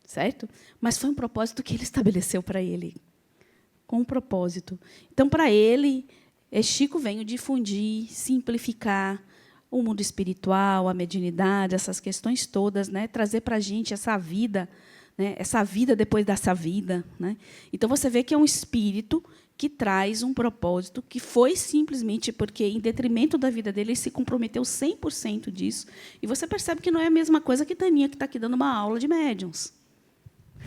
Certo? Mas foi um propósito que ele estabeleceu para ele. Com um propósito. Então, para ele, Chico veio difundir, simplificar o mundo espiritual, a mediunidade, essas questões todas, né? Trazer para a gente essa vida, né? Essa vida depois dessa vida. Né? Então, você vê que é um espírito que traz um propósito que foi simplesmente porque, em detrimento da vida dele, ele se comprometeu 100% disso. E você percebe que não é a mesma coisa que Taninha, que está aqui dando uma aula de médiuns.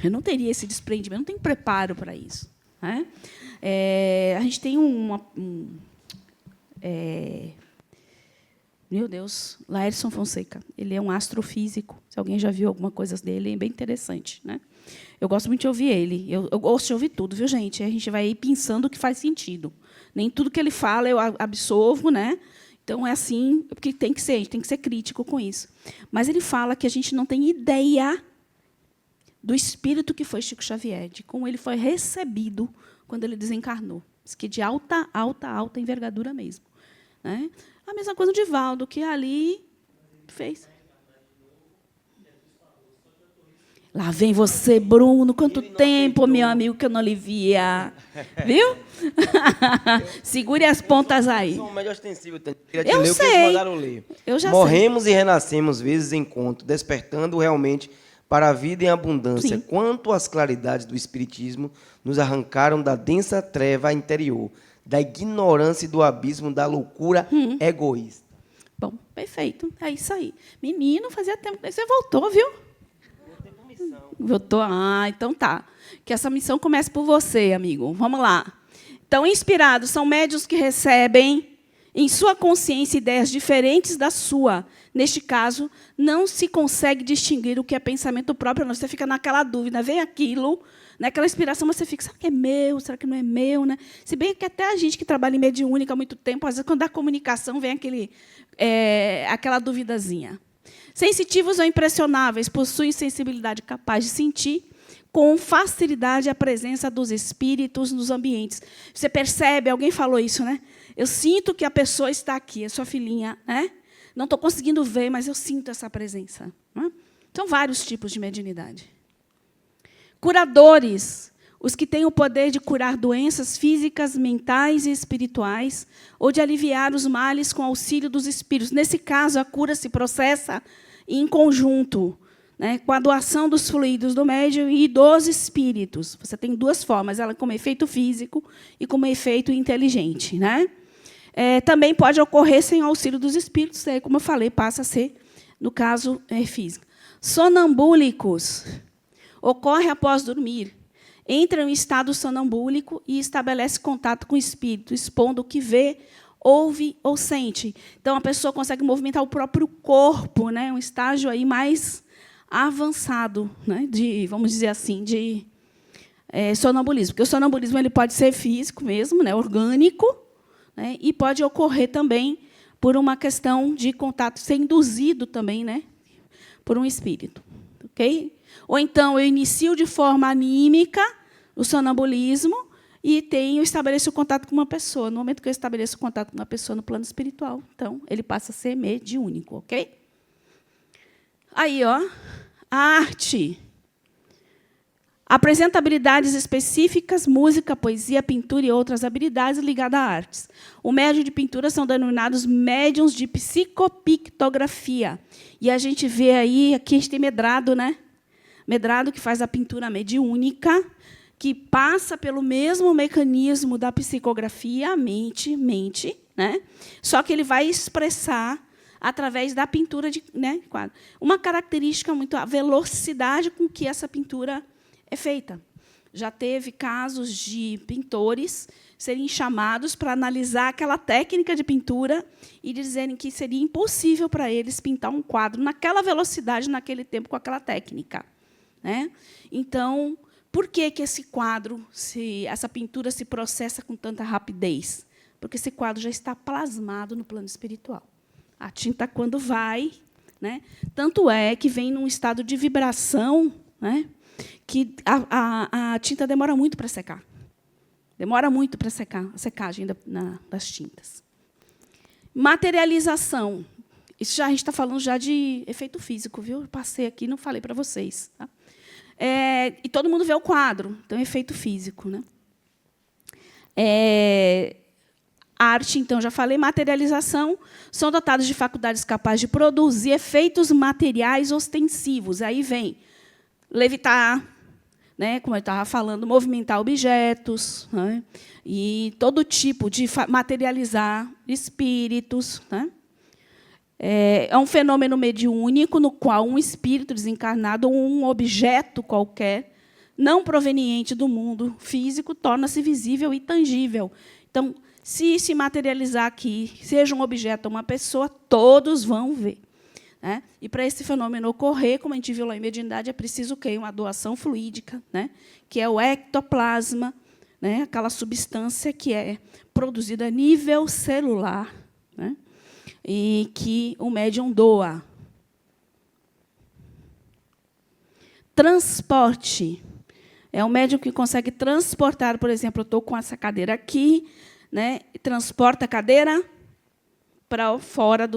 Eu não teria esse desprendimento, não tenho preparo para isso. Né? A gente tem meu Deus, Laércio Fonseca. Ele é um astrofísico. Se alguém já viu alguma coisa dele, é bem interessante. Né? Eu gosto muito de ouvir ele. Eu gosto de ouvir tudo, viu, gente? A gente vai ir pensando o que faz sentido. Nem tudo que ele fala eu absorvo, né? Então é assim, porque tem que ser, a gente tem que ser crítico com isso. Mas ele fala que a gente não tem ideia do espírito que foi Chico Xavier, de como ele foi recebido quando ele desencarnou. Diz que de alta envergadura mesmo. Né? A mesma coisa do Divaldo, que ali fez. Lá vem você, Bruno. Quanto tempo, meu amigo, que eu não lhe via. Viu? Segure as pontas aí. Sou um médio ostensivo. Queria te Eu ler sei. o que eles mandaram ler. Eu já Morremos e renascemos vezes em conto, despertando realmente para a vida em abundância. Sim. Quanto às claridades do Espiritismo, nos arrancaram da densa treva interior, da ignorância e do abismo da loucura egoísta. Bom, perfeito. É isso aí. Menino, fazia tempo que você voltou, viu? Voltou. Ah, então tá. Que essa missão comece por você, amigo. Vamos lá. Então, inspirados são médiuns que recebem em sua consciência ideias diferentes da sua. Neste caso, não se consegue distinguir o que é pensamento próprio, não. Você fica naquela dúvida, vem aquilo, naquela inspiração, você fica, será que é meu? Será que não é meu? Né? Se bem que até a gente que trabalha em mediúnica há muito tempo, às vezes, quando dá comunicação, vem aquela duvidazinha. Sensitivos ou impressionáveis possuem sensibilidade capaz de sentir com facilidade a presença dos espíritos nos ambientes. Você percebe, alguém falou isso, né? Eu sinto que a pessoa está aqui, a sua filhinha, né? Não estou conseguindo ver, mas eu sinto essa presença. Né? São vários tipos de mediunidade. Curadores. os que têm o poder de curar doenças físicas, mentais e espirituais, ou de aliviar os males com auxílio dos espíritos. Nesse caso, a cura se processa em conjunto, né, com a doação dos fluidos do médium e dos espíritos. Você tem duas formas, ela como efeito físico e como efeito inteligente. Né? Também pode ocorrer sem auxílio dos espíritos, aí, como eu falei, passa a ser, no caso, físico. Sonambúlicos. Ocorre após dormir. Entra em estado sonambúlico e estabelece contato com o espírito, expondo o que vê, ouve ou sente. Então, a pessoa consegue movimentar o próprio corpo, né? Um estágio aí mais avançado, né? De, vamos dizer assim, de sonambulismo. Porque o sonambulismo ele pode ser físico mesmo, né? Orgânico, né? E pode ocorrer também por uma questão de contato, ser induzido também, né? Por um espírito. Okay? Ou então eu inicio de forma anímica o sonambulismo e estabeleço contato com uma pessoa. No momento que eu estabeleço contato com uma pessoa no plano espiritual, então ele passa a ser mediúnico, ok? Aí, ó, a arte. Apresenta habilidades específicas, música, poesia, pintura e outras habilidades ligadas a artes. O médium de pintura são denominados médiuns de psicopictografia. E a gente vê aí, aqui a gente tem Medrado, né? Medrado, que faz a pintura mediúnica, que passa pelo mesmo mecanismo da psicografia, mente, né? Só que ele vai expressar através da pintura de, né, quadro. Uma característica muito a velocidade com que essa pintura é feita. Já teve casos de pintores serem chamados para analisar aquela técnica de pintura e dizerem que seria impossível para eles pintar um quadro naquela velocidade, naquele tempo, com aquela técnica. Né? Então, por que esse quadro, essa pintura se processa com tanta rapidez? Porque esse quadro já está plasmado no plano espiritual. A tinta, quando vai, né? Tanto é que vem num estado de vibração, né? Que a tinta demora muito para secar. Demora muito para secar, a secagem das tintas. Materialização. Isso já, a gente está falando já de efeito físico, viu? Eu passei aqui e não falei para vocês. Tá? E todo mundo vê o quadro, então, efeito físico. Né? Arte, então, já falei, materialização, são dotados de faculdades capazes de produzir efeitos materiais ostensivos. Aí vem levitar, né, como eu estava falando, movimentar objetos, né, e todo tipo de materializar espíritos. Né. É um fenômeno mediúnico no qual um espírito desencarnado ou um objeto qualquer, não proveniente do mundo físico, torna-se visível e tangível. Então, se materializar aqui, seja um objeto ou uma pessoa, todos vão ver. Né? E, para esse fenômeno ocorrer, como a gente viu lá em mediunidade, é preciso o quê? Uma doação fluídica, né? Que é o ectoplasma, né? Aquela substância que é produzida a nível celular, né? E que o médium doa. Transporte. É um médium que consegue transportar, por exemplo, eu estou com essa cadeira aqui, né? E transporta a cadeira para fora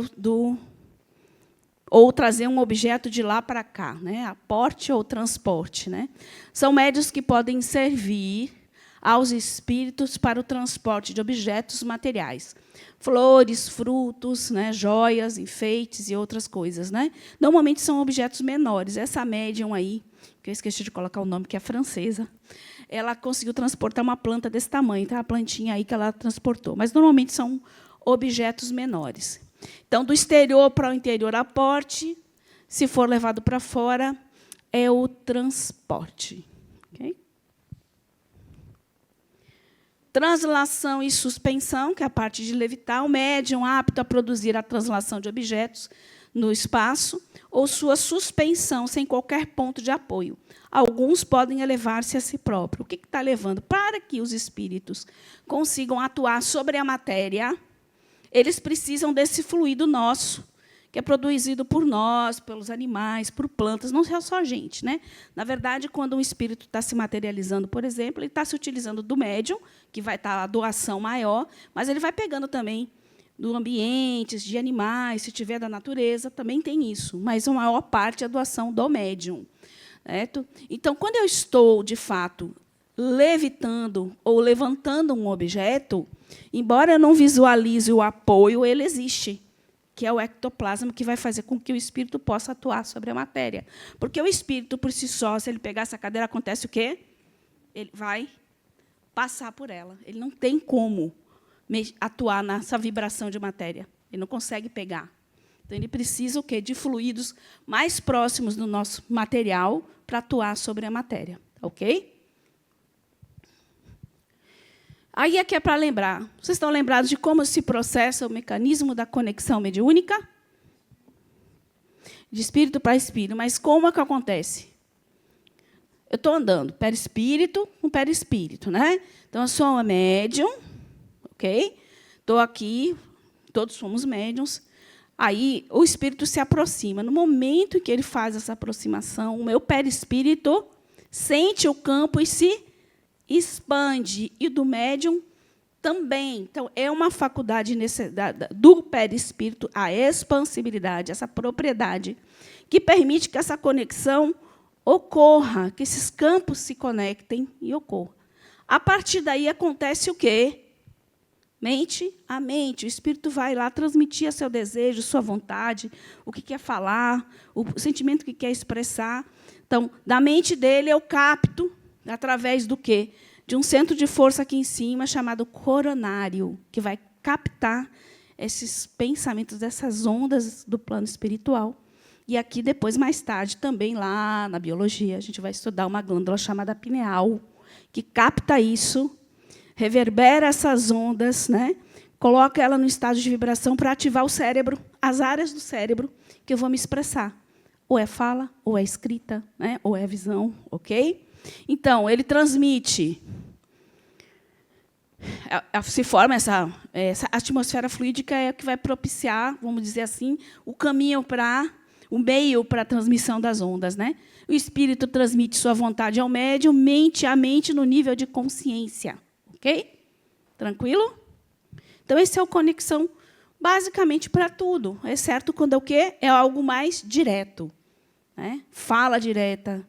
ou trazer um objeto de lá para cá, né? Aporte ou transporte. Né? São médiuns que podem servir aos espíritos para o transporte de objetos materiais. Flores, frutos, né? Joias, enfeites e outras coisas. Né? Normalmente são objetos menores. Essa médium aí, que eu esqueci de colocar o nome, que é francesa, ela conseguiu transportar uma planta desse tamanho, tá? A plantinha aí que ela transportou. Mas, normalmente, são objetos menores. Então, do exterior para o interior, aporte. Se for levado para fora, é o transporte. Okay? Translação e suspensão, que é a parte de levitar. O médium apto a produzir a translação de objetos no espaço ou sua suspensão sem qualquer ponto de apoio. Alguns podem elevar-se a si próprio. O que está levando? Para que os espíritos consigam atuar sobre a matéria, eles precisam desse fluido nosso, que é produzido por nós, pelos animais, por plantas, não é só a gente. Né? Na verdade, quando um espírito está se materializando, por exemplo, ele está se utilizando do médium, que vai estar a doação maior, mas ele vai pegando também do ambiente, de animais, se tiver da natureza, também tem isso, mas a maior parte é a doação do médium. Certo? Então, quando eu estou, de fato, levitando ou levantando um objeto, embora eu não visualize o apoio, ele existe, que é o ectoplasma, que vai fazer com que o espírito possa atuar sobre a matéria. Porque o espírito, por si só, se ele pegar essa cadeira, acontece o quê? Ele vai passar por ela. Ele não tem como atuar nessa vibração de matéria. Ele não consegue pegar. Então, ele precisa o quê? De fluidos mais próximos do nosso material para atuar sobre a matéria. Ok? Aí aqui é para lembrar. Vocês estão lembrados de como se processa o mecanismo da conexão mediúnica? De espírito para espírito. Mas como é que acontece? Eu estou andando perispírito com perispírito, né? Então, eu sou uma médium, ok? Estou aqui, todos somos médiums. Aí, o espírito se aproxima. No momento em que ele faz essa aproximação, o meu perispírito sente o campo e se expande. E do médium também. Então, é uma faculdade do perispírito, a expansibilidade, essa propriedade, que permite que essa conexão ocorra, que esses campos se conectem e ocorram. A partir daí, acontece o quê? Mente a mente. O espírito vai lá transmitir seu desejo, sua vontade, o que quer falar, o sentimento que quer expressar. Então, da mente dele, eu capto, através do quê? De um centro de força aqui em cima, chamado coronário, que vai captar esses pensamentos, essas ondas do plano espiritual. E aqui, depois, mais tarde, também lá na biologia, a gente vai estudar uma glândula chamada pineal, que capta isso, reverbera essas ondas, né? Coloca ela no estado de vibração para ativar o cérebro, as áreas do cérebro que eu vou me expressar. Ou é fala, ou é escrita, né? Ou é visão, ok? Então, ele transmite. Se forma essa atmosfera fluídica é que vai propiciar, vamos dizer assim, o caminho o meio para a transmissão das ondas, né? O espírito transmite sua vontade ao médium, mente a mente no nível de consciência. Ok? Tranquilo? Então, esse é o conexão basicamente para tudo, exceto quando é o quê? É algo mais direto. Né? Fala direta.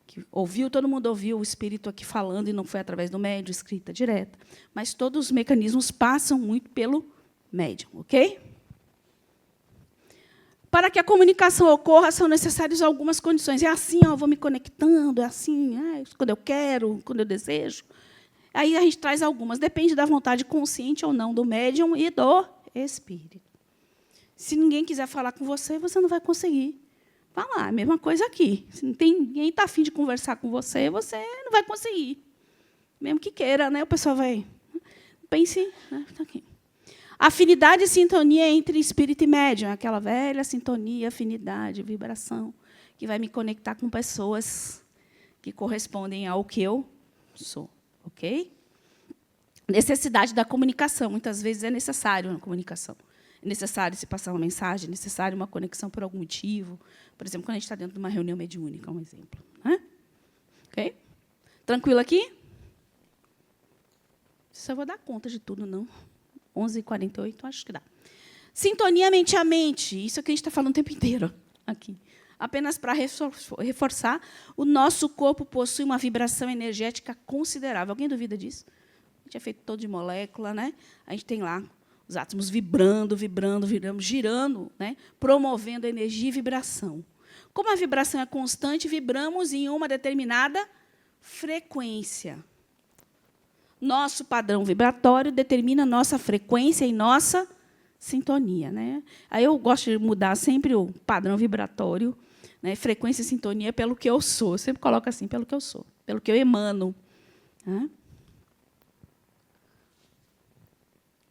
Que todo mundo ouviu o espírito aqui falando e não foi através do médium, escrita direta. Mas todos os mecanismos passam muito pelo médium. Ok? Para que a comunicação ocorra, são necessárias algumas condições. É assim, eu vou me conectando, é assim, quando eu quero, quando eu desejo. Aí a gente traz algumas. Depende da vontade consciente ou não do médium e do espírito. Se ninguém quiser falar com você, você não vai conseguir. Vai lá, a mesma coisa aqui. Se ninguém está afim de conversar com você, você não vai conseguir. Mesmo que queira, né? O pessoal vai... Pense... Né? Tá aqui. Afinidade e sintonia entre espírito e médium, aquela velha sintonia, afinidade, vibração, que vai me conectar com pessoas que correspondem ao que eu sou. Ok? Necessidade da comunicação. Muitas vezes é necessário uma comunicação. É necessário se passar uma mensagem, é necessário uma conexão por algum motivo. Por exemplo, quando a gente está dentro de uma reunião mediúnica, um exemplo. Né? Ok? Tranquilo aqui? Só vou dar conta de tudo, não. 11h48, acho que dá. Sintonia mente a mente. Isso é o que a gente está falando o tempo inteiro aqui. Apenas para reforçar, o nosso corpo possui uma vibração energética considerável. Alguém duvida disso? A gente é feito todo de molécula, né? A gente tem lá os átomos vibrando, girando, né? Promovendo energia e vibração. Como a vibração é constante, vibramos em uma determinada frequência. Nosso padrão vibratório determina nossa frequência e nossa sintonia. Né? Aí eu gosto de mudar sempre o padrão vibratório, né? Frequência e sintonia pelo que eu sou. Eu sempre coloco assim, pelo que eu sou, pelo que eu emano. Né?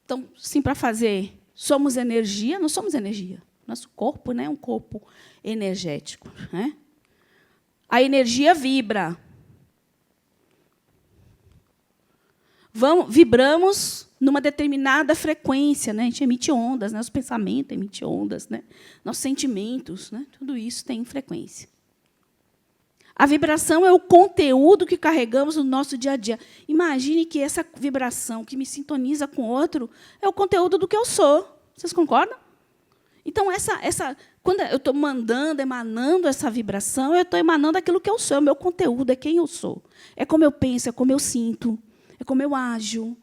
Então, sim, para fazer, somos energia, não somos energia. Nosso corpo, né, é um corpo energético. Né? A energia vibra. Vibramos numa determinada frequência, né? A gente emite ondas, né? Os pensamentos emitem ondas, né? Nossos sentimentos, né? Tudo isso tem frequência. A vibração é o conteúdo que carregamos no nosso dia a dia. Imagine que essa vibração que me sintoniza com outro é o conteúdo do que eu sou. Vocês concordam? Então, quando eu estou emanando essa vibração, eu estou emanando aquilo que eu sou, é o meu conteúdo, é quem eu sou. É como eu penso, é como eu sinto, é como eu ajo,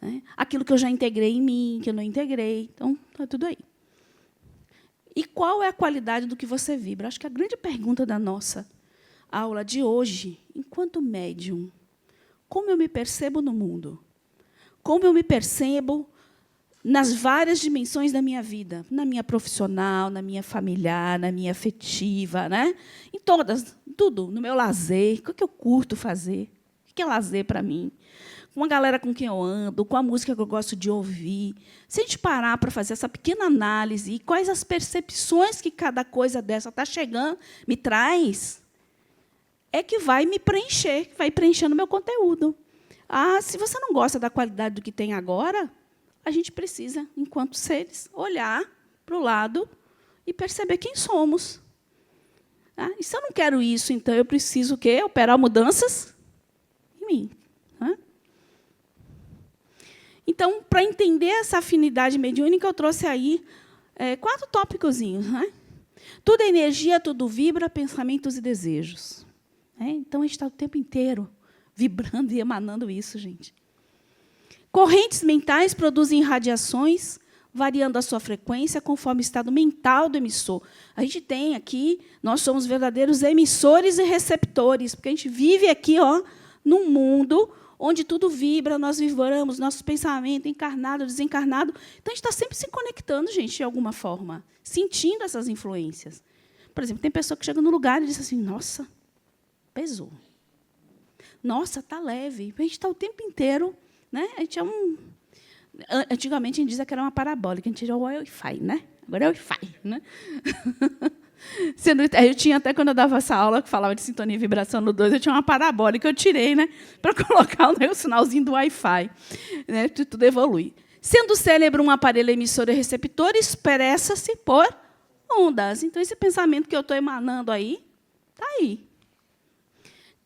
né? Aquilo que eu já integrei em mim, que eu não integrei. Então, está tudo aí. E qual é a qualidade do que você vibra? Acho que a grande pergunta da nossa aula de hoje, enquanto médium, como eu me percebo no mundo? Como eu me percebo nas várias dimensões da minha vida, na minha profissional, na minha familiar, na minha afetiva, né? Em todas, tudo, no meu lazer, o que eu curto fazer, o que é lazer para mim, com a galera com quem eu ando, com a música que eu gosto de ouvir. Se a gente parar para fazer essa pequena análise e quais as percepções que cada coisa dessa está chegando, me traz, é que vai me preencher, vai preenchendo o meu conteúdo. Se você não gosta da qualidade do que tem agora, a gente precisa, enquanto seres, olhar para o lado e perceber quem somos. E se eu não quero isso, então eu preciso o quê? Operar mudanças em mim. Então, para entender essa afinidade mediúnica, eu trouxe aí 4 tópicozinhos. Tudo é energia, tudo vibra, pensamentos e desejos. Então, a gente está o tempo inteiro vibrando e emanando isso, gente. Correntes mentais produzem radiações, variando a sua frequência conforme o estado mental do emissor. A gente tem aqui, nós somos verdadeiros emissores e receptores, porque a gente vive aqui, num mundo onde tudo vibra, nós vibramos, nosso pensamento, encarnado, desencarnado. Então, a gente está sempre se conectando, gente, de alguma forma, sentindo essas influências. Por exemplo, tem pessoa que chega no lugar e diz assim, nossa, pesou. Nossa, está leve. A gente está o tempo inteiro, né? A gente antigamente a gente dizia que era uma parabólica, a gente era o Wi-Fi, né? Agora é o Wi-Fi, né? Eu tinha até quando eu dava essa aula que falava de sintonia e vibração no 2, eu tinha uma parabólica que eu tirei, né, para colocar o sinalzinho do Wi-Fi, né? Tudo evolui. Sendo o cérebro um aparelho emissor e receptor, expressa-se por ondas. Então, esse pensamento que eu estou emanando aí, está aí.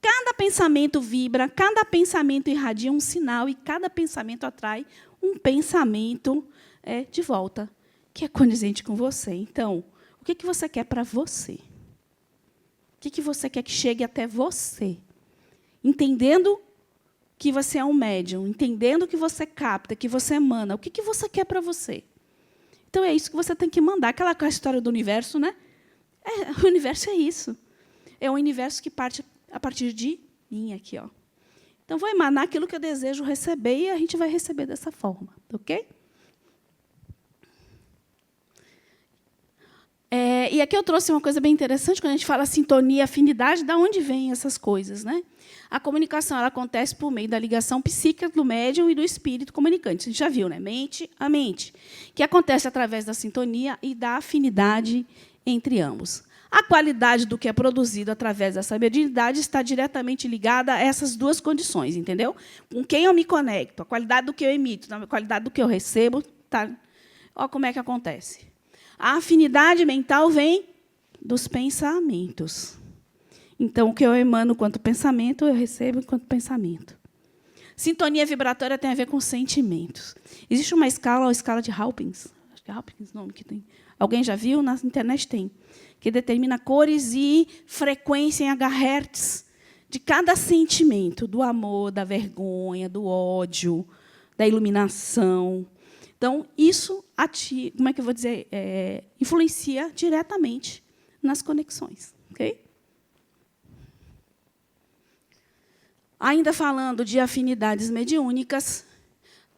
Cada pensamento vibra, cada pensamento irradia um sinal e cada pensamento atrai um pensamento de volta, que é condizente com você. Então, o que você quer para você? O que você quer que chegue até você? Entendendo que você é um médium, entendendo que você capta, que você emana, o que você quer para você? Então, é isso que você tem que mandar. Aquela história do universo, né? O universo é isso. É um universo que parte a partir de mim aqui. Então, vou emanar aquilo que eu desejo receber e a gente vai receber dessa forma. Ok? E aqui eu trouxe uma coisa bem interessante, quando a gente fala sintonia, afinidade, de onde vêm essas coisas, né? A comunicação ela acontece por meio da ligação psíquica do médium e do espírito comunicante. A gente já viu, né? Mente a mente, que acontece através da sintonia e da afinidade entre ambos. A qualidade do que é produzido através dessa mediunidade está diretamente ligada a essas duas condições, entendeu? Com quem eu me conecto, a qualidade do que eu emito, a qualidade do que eu recebo. Tá? Olha como é que acontece. A afinidade mental vem dos pensamentos. Então, o que eu emano quanto pensamento, eu recebo enquanto pensamento. Sintonia vibratória tem a ver com sentimentos. Existe uma escala, a escala de Hawkins. Acho que é Hawkins o nome que tem. Alguém já viu? Na internet tem. Que determina cores e frequência em Hz de cada sentimento, do amor, da vergonha, do ódio, da iluminação. Então, isso, como é que eu vou dizer, influencia diretamente nas conexões. Okay? Ainda falando de afinidades mediúnicas,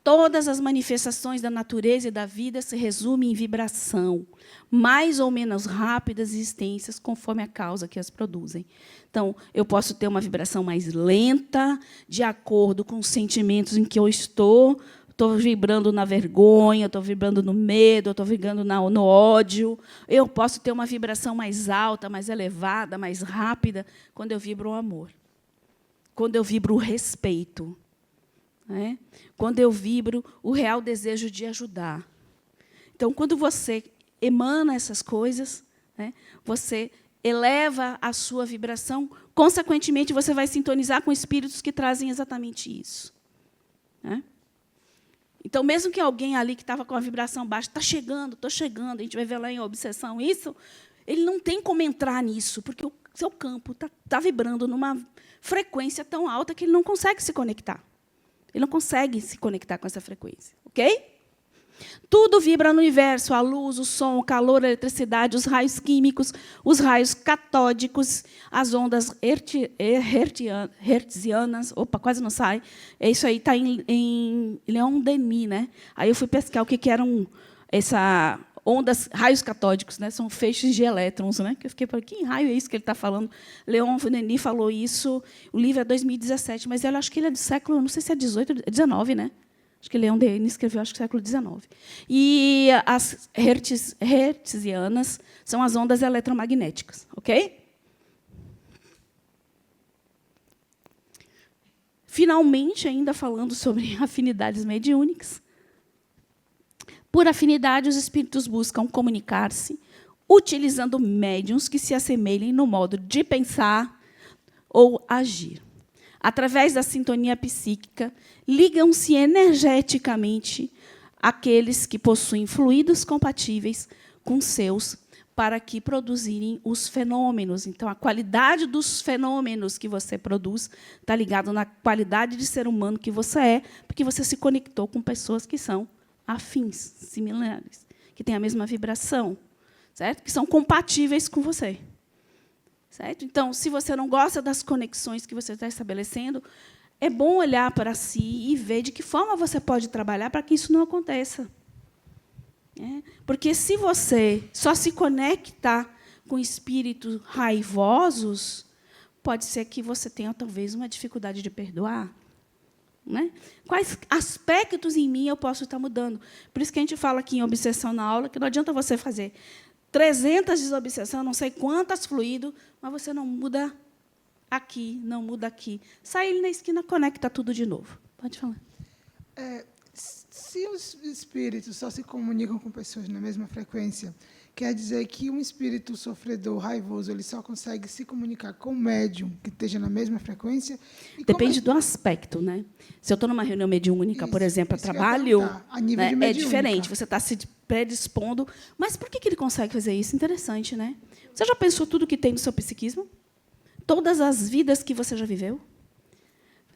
todas as manifestações da natureza e da vida se resumem em vibração, mais ou menos rápidas e extensas, conforme a causa que as produzem. Então, eu posso ter uma vibração mais lenta, de acordo com os sentimentos em que eu estou vibrando na vergonha, estou vibrando no medo, estou vibrando no ódio. Eu posso ter uma vibração mais alta, mais elevada, mais rápida, quando eu vibro o amor. Quando eu vibro o respeito. Né? Quando eu vibro o real desejo de ajudar. Então, quando você emana essas coisas, né, você eleva a sua vibração, consequentemente, você vai sintonizar com espíritos que trazem exatamente isso. Né? Então, mesmo que alguém ali que estava com a vibração baixa, está chegando, estou chegando, a gente vai ver lá em obsessão isso, ele não tem como entrar nisso, porque o seu campo está vibrando numa frequência tão alta que ele não consegue se conectar. Ele não consegue se conectar com essa frequência. Ok? Tudo vibra no universo, a luz, o som, o calor, a eletricidade, os raios químicos, os raios catódicos, as ondas hertzianas. Opa, quase não sai. Isso aí está em Leon Denis, né? Aí eu fui pesquisar o que eram essa ondas, raios catódicos, né? São feixes de elétrons, né? Que eu fiquei falando, que raio é isso que ele está falando? Leon Denis falou isso. O livro é 2017, mas eu acho que ele é do século, não sei se é 18, 19, né? Acho que Leon Denis escreveu, acho que século XIX. E as hertzianas são as ondas eletromagnéticas, ok? Finalmente, ainda falando sobre afinidades mediúnicas. Por afinidade, os espíritos buscam comunicar-se utilizando médiuns que se assemelhem no modo de pensar ou agir. Através da sintonia psíquica, ligam-se energeticamente àqueles que possuem fluidos compatíveis com seus para que produzirem os fenômenos. Então, a qualidade dos fenômenos que você produz está ligado na qualidade de ser humano que você é, porque você se conectou com pessoas que são afins, similares, que têm a mesma vibração, certo? Que são compatíveis com você. Certo? Então, se você não gosta das conexões que você está estabelecendo, é bom olhar para si e ver de que forma você pode trabalhar para que isso não aconteça. Porque, se você só se conectar com espíritos raivosos, pode ser que você tenha, talvez, uma dificuldade de perdoar. Né? Quais aspectos em mim eu posso estar mudando? Por isso que a gente fala aqui em obsessão na aula, que não adianta você fazer 300 desobsessão, não sei quantas fluidos, mas você não muda aqui, não muda aqui. Sai ele na esquina, conecta tudo de novo. Pode falar. Se os espíritos só se comunicam com pessoas na mesma frequência, quer dizer que um espírito sofredor, raivoso, ele só consegue se comunicar com um médium que esteja na mesma frequência? Depende do aspecto, né? Se eu estou numa reunião mediúnica, por exemplo, a trabalho, né, é diferente. Você está se predispondo. Mas por que ele consegue fazer isso? Interessante, né? Você já pensou tudo que tem no seu psiquismo? Todas as vidas que você já viveu?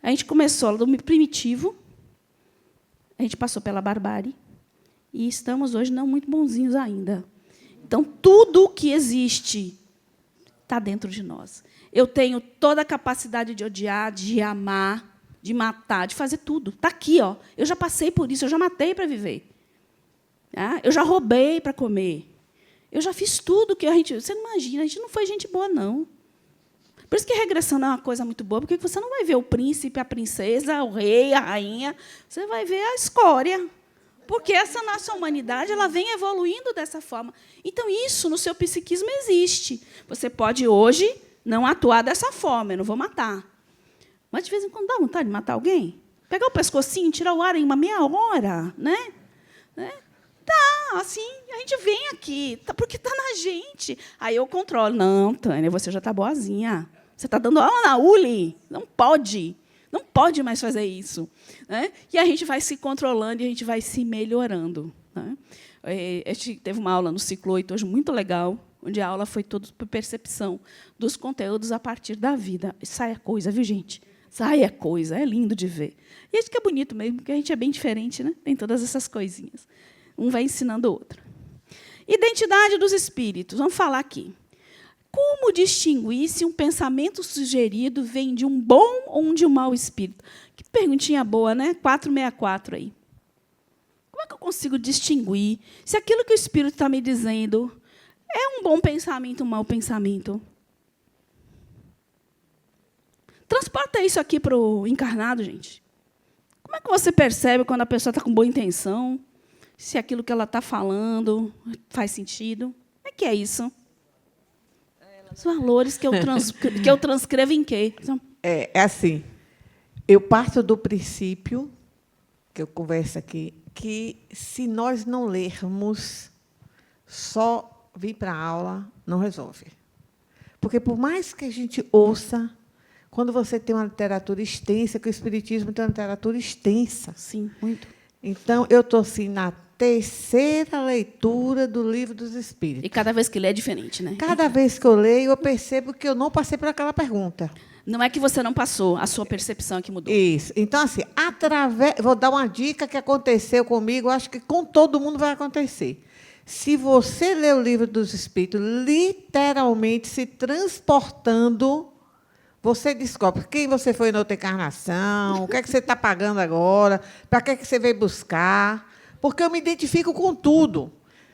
A gente começou do primitivo, a gente passou pela barbárie, e estamos hoje não muito bonzinhos ainda. Então, tudo o que existe está dentro de nós. Eu tenho toda a capacidade de odiar, de amar, de matar, de fazer tudo. Está aqui. Ó. Eu já passei por isso, eu já matei para viver. Eu já roubei para comer. Eu já fiz tudo que a gente... Você não imagina, a gente não foi gente boa, não. Por isso que regressão é uma coisa muito boa, porque você não vai ver o príncipe, a princesa, o rei, a rainha. Você vai ver a escória. Porque essa nossa humanidade ela vem evoluindo dessa forma. Então, isso no seu psiquismo existe. Você pode, hoje, não atuar dessa forma. Eu não vou matar. Mas, de vez em quando, dá vontade de matar alguém? Pegar o pescocinho, tirar o ar em uma meia hora. Né? Tá, assim, a gente vem aqui, porque está na gente. Aí eu controlo. Não, Tânia, você já está boazinha. Você está dando aula na ULI. Não pode. Não pode mais fazer isso. Né? E a gente vai se controlando e a gente vai se melhorando. Né? A gente teve uma aula no ciclo 8 hoje muito legal, onde a aula foi toda por percepção dos conteúdos a partir da vida. Sai a coisa, viu, gente? Sai a coisa, é lindo de ver. E acho que é bonito mesmo, porque a gente é bem diferente, né? Tem todas essas coisinhas. Um vai ensinando o outro. Identidade dos espíritos. Vamos falar aqui. Como distinguir se um pensamento sugerido vem de um bom ou de um mau espírito? Que perguntinha boa, né? 464 aí. Como é que eu consigo distinguir se aquilo que o espírito está me dizendo é um bom pensamento ou um mau pensamento? Transporta isso aqui para o encarnado, gente. Como é que você percebe quando a pessoa está com boa intenção? Se aquilo que ela está falando faz sentido? Como é que é isso? Os valores que eu transcrevo em quê? É assim, eu parto do princípio, que eu converso aqui, que se nós não lermos, só vir para a aula não resolve. Porque, por mais que a gente ouça, quando você tem uma literatura extensa, que o Espiritismo tem uma literatura extensa. Sim, muito. Então, eu estou assim, na terceira leitura do Livro dos Espíritos. E cada vez que lê é diferente, né? Cada vez que eu leio, eu percebo que eu não passei por aquela pergunta. Não é que você não passou, a sua percepção é que mudou. Isso. Então, assim, vou dar uma dica que aconteceu comigo, acho que com todo mundo vai acontecer. Se você lê o Livro dos Espíritos, literalmente se transportando, você descobre quem você foi na outra encarnação, o que é que você está pagando agora, para que é que você veio buscar. Porque eu me identifico com tudo.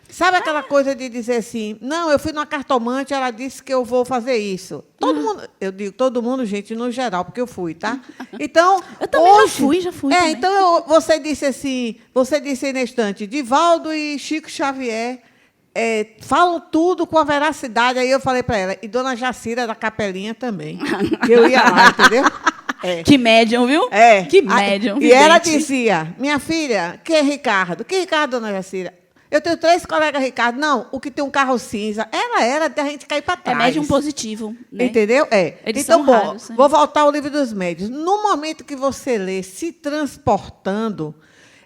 Sabe aquela coisa de dizer assim, não, eu fui numa cartomante, ela disse que eu vou fazer isso. Todo mundo, eu digo todo mundo, gente, no geral, porque eu fui, tá? Então, eu também hoje, já fui. Também. Então, você disse assim, você disse aí na estante, Divaldo e Chico Xavier falam tudo com a veracidade. Aí eu falei para ela, e Dona Jacira da Capelinha também, que eu ia lá, entendeu? Que médium, viu? Que médium. E ela dizia, minha filha, que é Ricardo? Que Ricardo, Dona Jacira? Eu tenho 3 colegas Ricardo. Não, o que tem um carro cinza. Ela era de a gente cair para trás. É médium positivo. Né? Entendeu? Eles então, são raros, né? Vou voltar ao Livro dos Médiuns. No momento que você lê se transportando,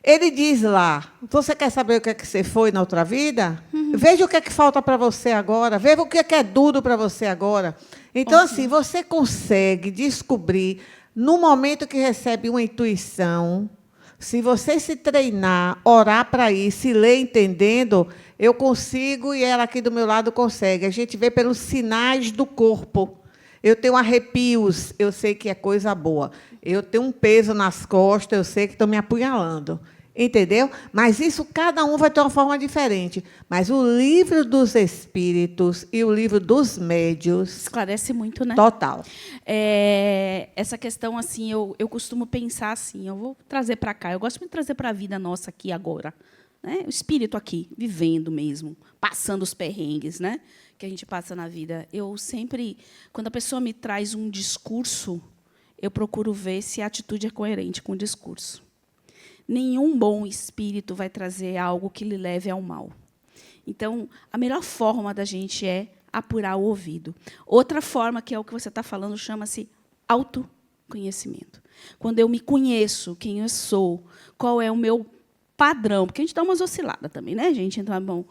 ele diz lá, você quer saber o que é que você foi na outra vida? Veja o que é que falta para você agora. Veja o que é duro para você agora. Então, assim, você consegue descobrir, no momento que recebe uma intuição, se você se treinar, orar para isso, se ler entendendo, eu consigo e ela aqui do meu lado consegue. A gente vê pelos sinais do corpo. Eu tenho arrepios, eu sei que é coisa boa. Eu tenho um peso nas costas, eu sei que estão me apunhalando. Entendeu? Mas isso, cada um vai ter uma forma diferente. Mas o Livro dos Espíritos e o Livro dos Médiuns... Esclarece muito, né? Total. Essa questão, assim, eu costumo pensar assim, eu vou trazer para cá, eu gosto muito de trazer para a vida nossa aqui agora. Né? O espírito aqui, vivendo mesmo, passando os perrengues, né? Que a gente passa na vida. Eu sempre, quando a pessoa me traz um discurso, eu procuro ver se a atitude é coerente com o discurso. Nenhum bom espírito vai trazer algo que lhe leve ao mal. Então, a melhor forma da gente é apurar o ouvido. Outra forma, que é o que você está falando, chama-se autoconhecimento. Quando eu me conheço, quem eu sou, qual é o meu padrão, porque a gente dá umas osciladas também, né, gente? Então, é bom,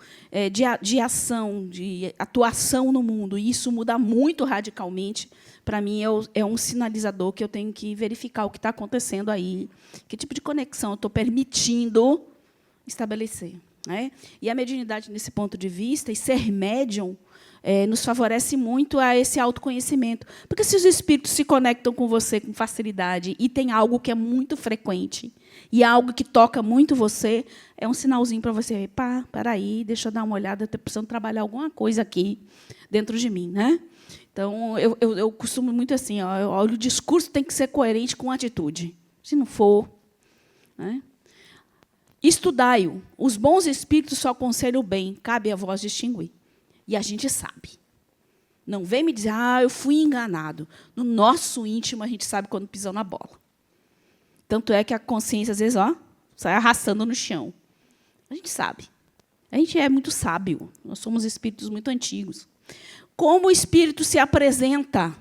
de ação, de atuação no mundo, e isso muda muito radicalmente. Para mim, é um sinalizador que eu tenho que verificar o que está acontecendo aí, que tipo de conexão eu estou permitindo estabelecer. Né? E a mediunidade, nesse ponto de vista, e ser médium, nos favorece muito a esse autoconhecimento. Porque se os espíritos se conectam com você com facilidade e tem algo que é muito frequente, e algo que toca muito você, é um sinalzinho para você, pá, peraí, deixa eu dar uma olhada, estou precisando trabalhar alguma coisa aqui dentro de mim. Né? Então, eu costumo muito assim, ó, o discurso tem que ser coerente com a atitude. Se não for... Né? Estudai-o. Os bons espíritos só aconselham o bem, cabe a vós distinguir. E a gente sabe. Não vem me dizer, eu fui enganado. No nosso íntimo, a gente sabe quando pisou na bola. Tanto é que a consciência, às vezes, sai arrastando no chão. A gente sabe. A gente é muito sábio. Nós somos espíritos muito antigos. Como o espírito se apresenta?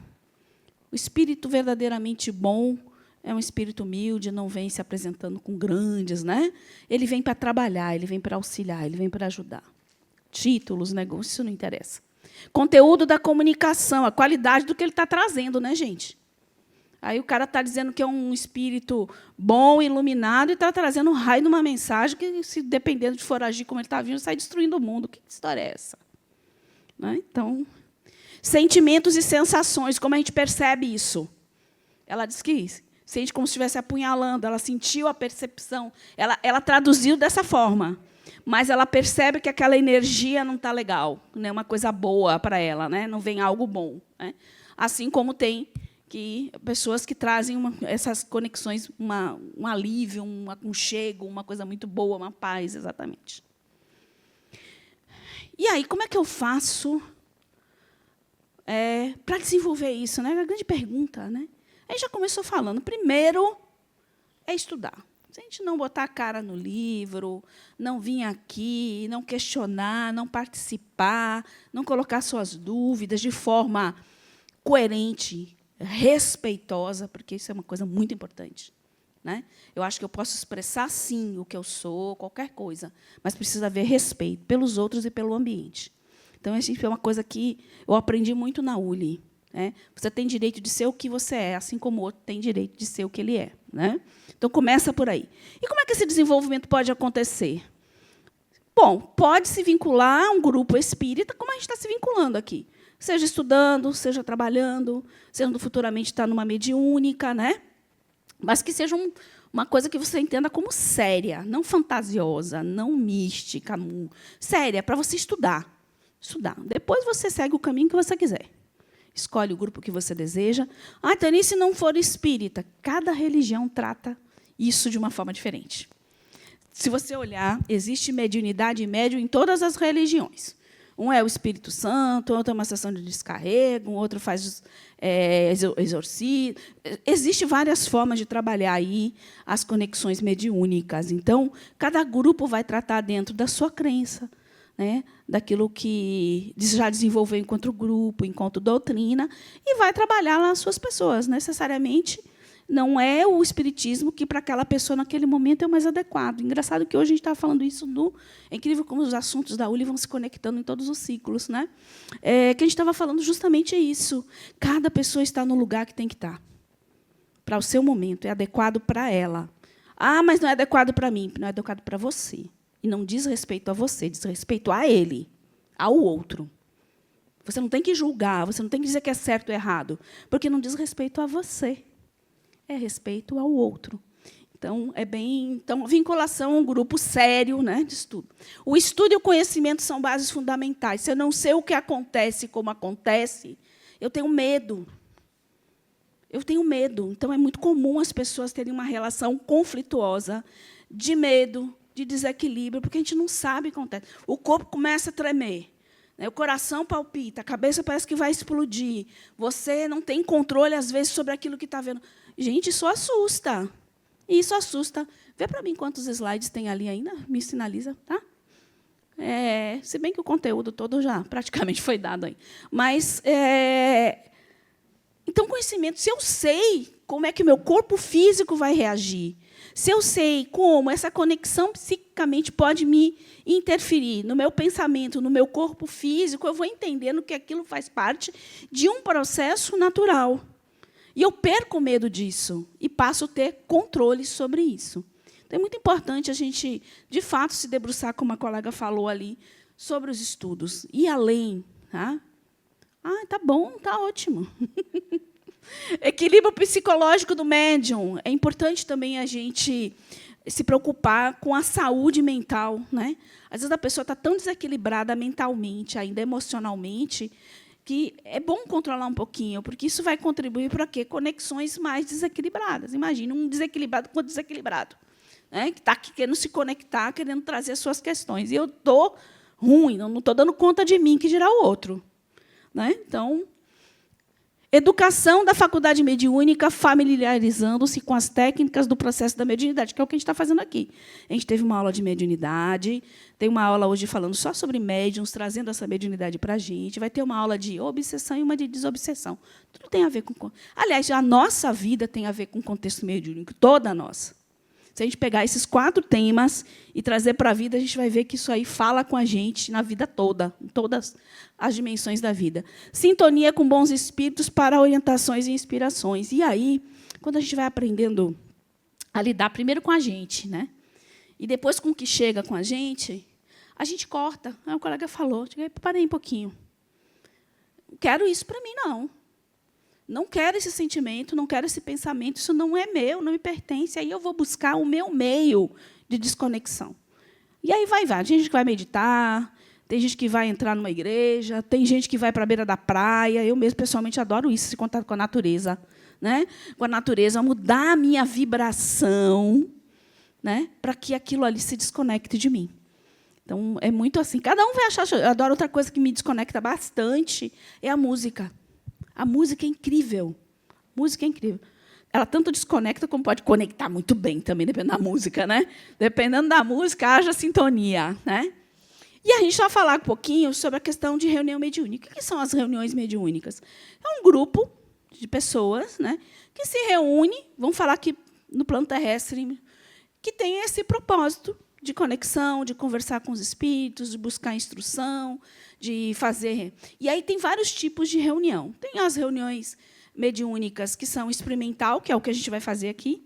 O espírito verdadeiramente bom é um espírito humilde, não vem se apresentando com grandes, né? Ele vem para trabalhar, ele vem para auxiliar, ele vem para ajudar. Títulos, negócios, isso não interessa. Conteúdo da comunicação, a qualidade do que ele está trazendo, né, gente? Aí o cara está dizendo que é um espírito bom, iluminado, e está trazendo um raio de uma mensagem que, se dependendo de for agir como ele está vindo, sai destruindo o mundo. Que história é essa? Né? Então, sentimentos e sensações, como a gente percebe isso? Ela diz que sente como se estivesse apunhalando, ela sentiu a percepção, ela traduziu dessa forma, mas ela percebe que aquela energia não está legal, não é uma coisa boa para ela, né? Não vem algo bom. Né? Assim como tem pessoas que trazem essas conexões, um alívio, um aconchego, uma coisa muito boa, uma paz, exatamente. E aí, como é que eu faço para desenvolver isso? Né? É a grande pergunta. Né? A gente já começou falando. Primeiro, é estudar. Se a gente não botar a cara no livro, não vir aqui, não questionar, não participar, não colocar suas dúvidas de forma coerente, respeitosa, porque isso é uma coisa muito importante. né? Eu acho que eu posso expressar, sim, o que eu sou, qualquer coisa, mas precisa haver respeito pelos outros e pelo ambiente. Então, isso é uma coisa que eu aprendi muito na ULI. Né? Você tem direito de ser o que você é, assim como o outro tem direito de ser o que ele é. Né? Então, começa por aí. E como é que esse desenvolvimento pode acontecer? Bom, pode se vincular a um grupo espírita, como a gente está se vinculando aqui. Seja estudando, seja trabalhando, sendo futuramente estar numa mediúnica, né? Mas que seja uma coisa que você entenda como séria, não fantasiosa, não mística, séria, para você estudar. Depois você segue o caminho que você quiser. Escolhe o grupo que você deseja. Tani, se não for espírita, cada religião trata isso de uma forma diferente. Se você olhar, existe mediunidade e médium em todas as religiões. Um é o Espírito Santo, outro é uma sessão de descarrego, outro faz exorcismo. Existem várias formas de trabalhar aí as conexões mediúnicas. Então, cada grupo vai tratar dentro da sua crença, né, daquilo que já desenvolveu enquanto grupo, enquanto doutrina, e vai trabalhar lá as suas pessoas. Necessariamente, não é o espiritismo que, para aquela pessoa, naquele momento, é o mais adequado. Engraçado que hoje a gente está falando isso É incrível como os assuntos da ULI vão se conectando em todos os ciclos. Né? Que a gente estava falando justamente isso. Cada pessoa está no lugar que tem que estar. Para o seu momento, é adequado para ela. Mas não é adequado para mim, não é adequado para você. E não diz respeito a você, diz respeito a ele, ao outro. Você não tem que julgar, você não tem que dizer que é certo ou errado, porque não diz respeito a você. É respeito ao outro. Então, vinculação a um grupo sério, né, de estudo. O estudo e o conhecimento são bases fundamentais. Se eu não sei o que acontece e como acontece, eu tenho medo. Então, é muito comum as pessoas terem uma relação conflituosa, de medo, de desequilíbrio, porque a gente não sabe o que acontece. O corpo começa a tremer. O coração palpita, a cabeça parece que vai explodir. Você não tem controle, às vezes, sobre aquilo que está vendo. Gente, isso assusta. Isso assusta. Vê para mim quantos slides tem ali ainda, me sinaliza. Tá? Se bem que o conteúdo todo já praticamente foi dado aí. Mas, então, conhecimento, se eu sei como é que o meu corpo físico vai reagir, se eu sei como essa conexão psicicamente pode me interferir no meu pensamento, no meu corpo físico, eu vou entendendo que aquilo faz parte de um processo natural. E eu perco o medo disso e passo a ter controle sobre isso. Então, é muito importante a gente, de fato, se debruçar, como a colega falou ali, sobre os estudos. E além. Tá? Tá bom, tá ótimo. Equilíbrio psicológico do médium. É importante também a gente se preocupar com a saúde mental. Né? Às vezes a pessoa está tão desequilibrada mentalmente, ainda emocionalmente, que é bom controlar um pouquinho, porque isso vai contribuir para quê? Conexões mais desequilibradas. Imagina um desequilibrado com outro desequilibrado, né? Que está aqui querendo se conectar, querendo trazer as suas questões. E eu estou ruim, não estou dando conta de mim, que dirá o outro. Né? Então, educação da faculdade mediúnica, familiarizando-se com as técnicas do processo da mediunidade, que é o que a gente está fazendo aqui. A gente teve uma aula de mediunidade, tem uma aula hoje falando só sobre médiuns, trazendo essa mediunidade para a gente, vai ter uma aula de obsessão e uma de desobsessão. Tudo tem a ver com... Aliás, a nossa vida tem a ver com o contexto mediúnico, toda a nossa. Se a gente pegar esses 4 temas e trazer para a vida, a gente vai ver que isso aí fala com a gente na vida toda, em todas as dimensões da vida. Sintonia com bons espíritos para orientações e inspirações. E aí, quando a gente vai aprendendo a lidar primeiro com a gente, né? E depois com o que chega com a gente corta. O colega falou, parei um pouquinho. Não quero isso para mim, não. Não quero esse sentimento, não quero esse pensamento, isso não é meu, não me pertence. Aí eu vou buscar o meu meio de desconexão. E aí vai. Tem gente que vai meditar, tem gente que vai entrar numa igreja, tem gente que vai para a beira da praia. Eu mesmo, pessoalmente, adoro isso, se contato com a natureza. Né? Com a natureza, mudar a minha vibração, né? Para que aquilo ali se desconecte de mim. Então, é muito assim. Cada um vai achar... Eu adoro outra coisa que me desconecta bastante, é a música. A música é incrível. Música é incrível. Ela tanto desconecta como pode conectar muito bem também, dependendo da música. Né? Dependendo da música, haja sintonia. Né? E a gente vai falar um pouquinho sobre a questão de reunião mediúnica. O que são as reuniões mediúnicas? É um grupo de pessoas, né, que se reúne, vamos falar aqui no plano terrestre que tem esse propósito de conexão, de conversar com os espíritos, de buscar instrução, de fazer... E aí tem vários tipos de reunião. Tem as reuniões mediúnicas que são experimental, que é o que a gente vai fazer aqui,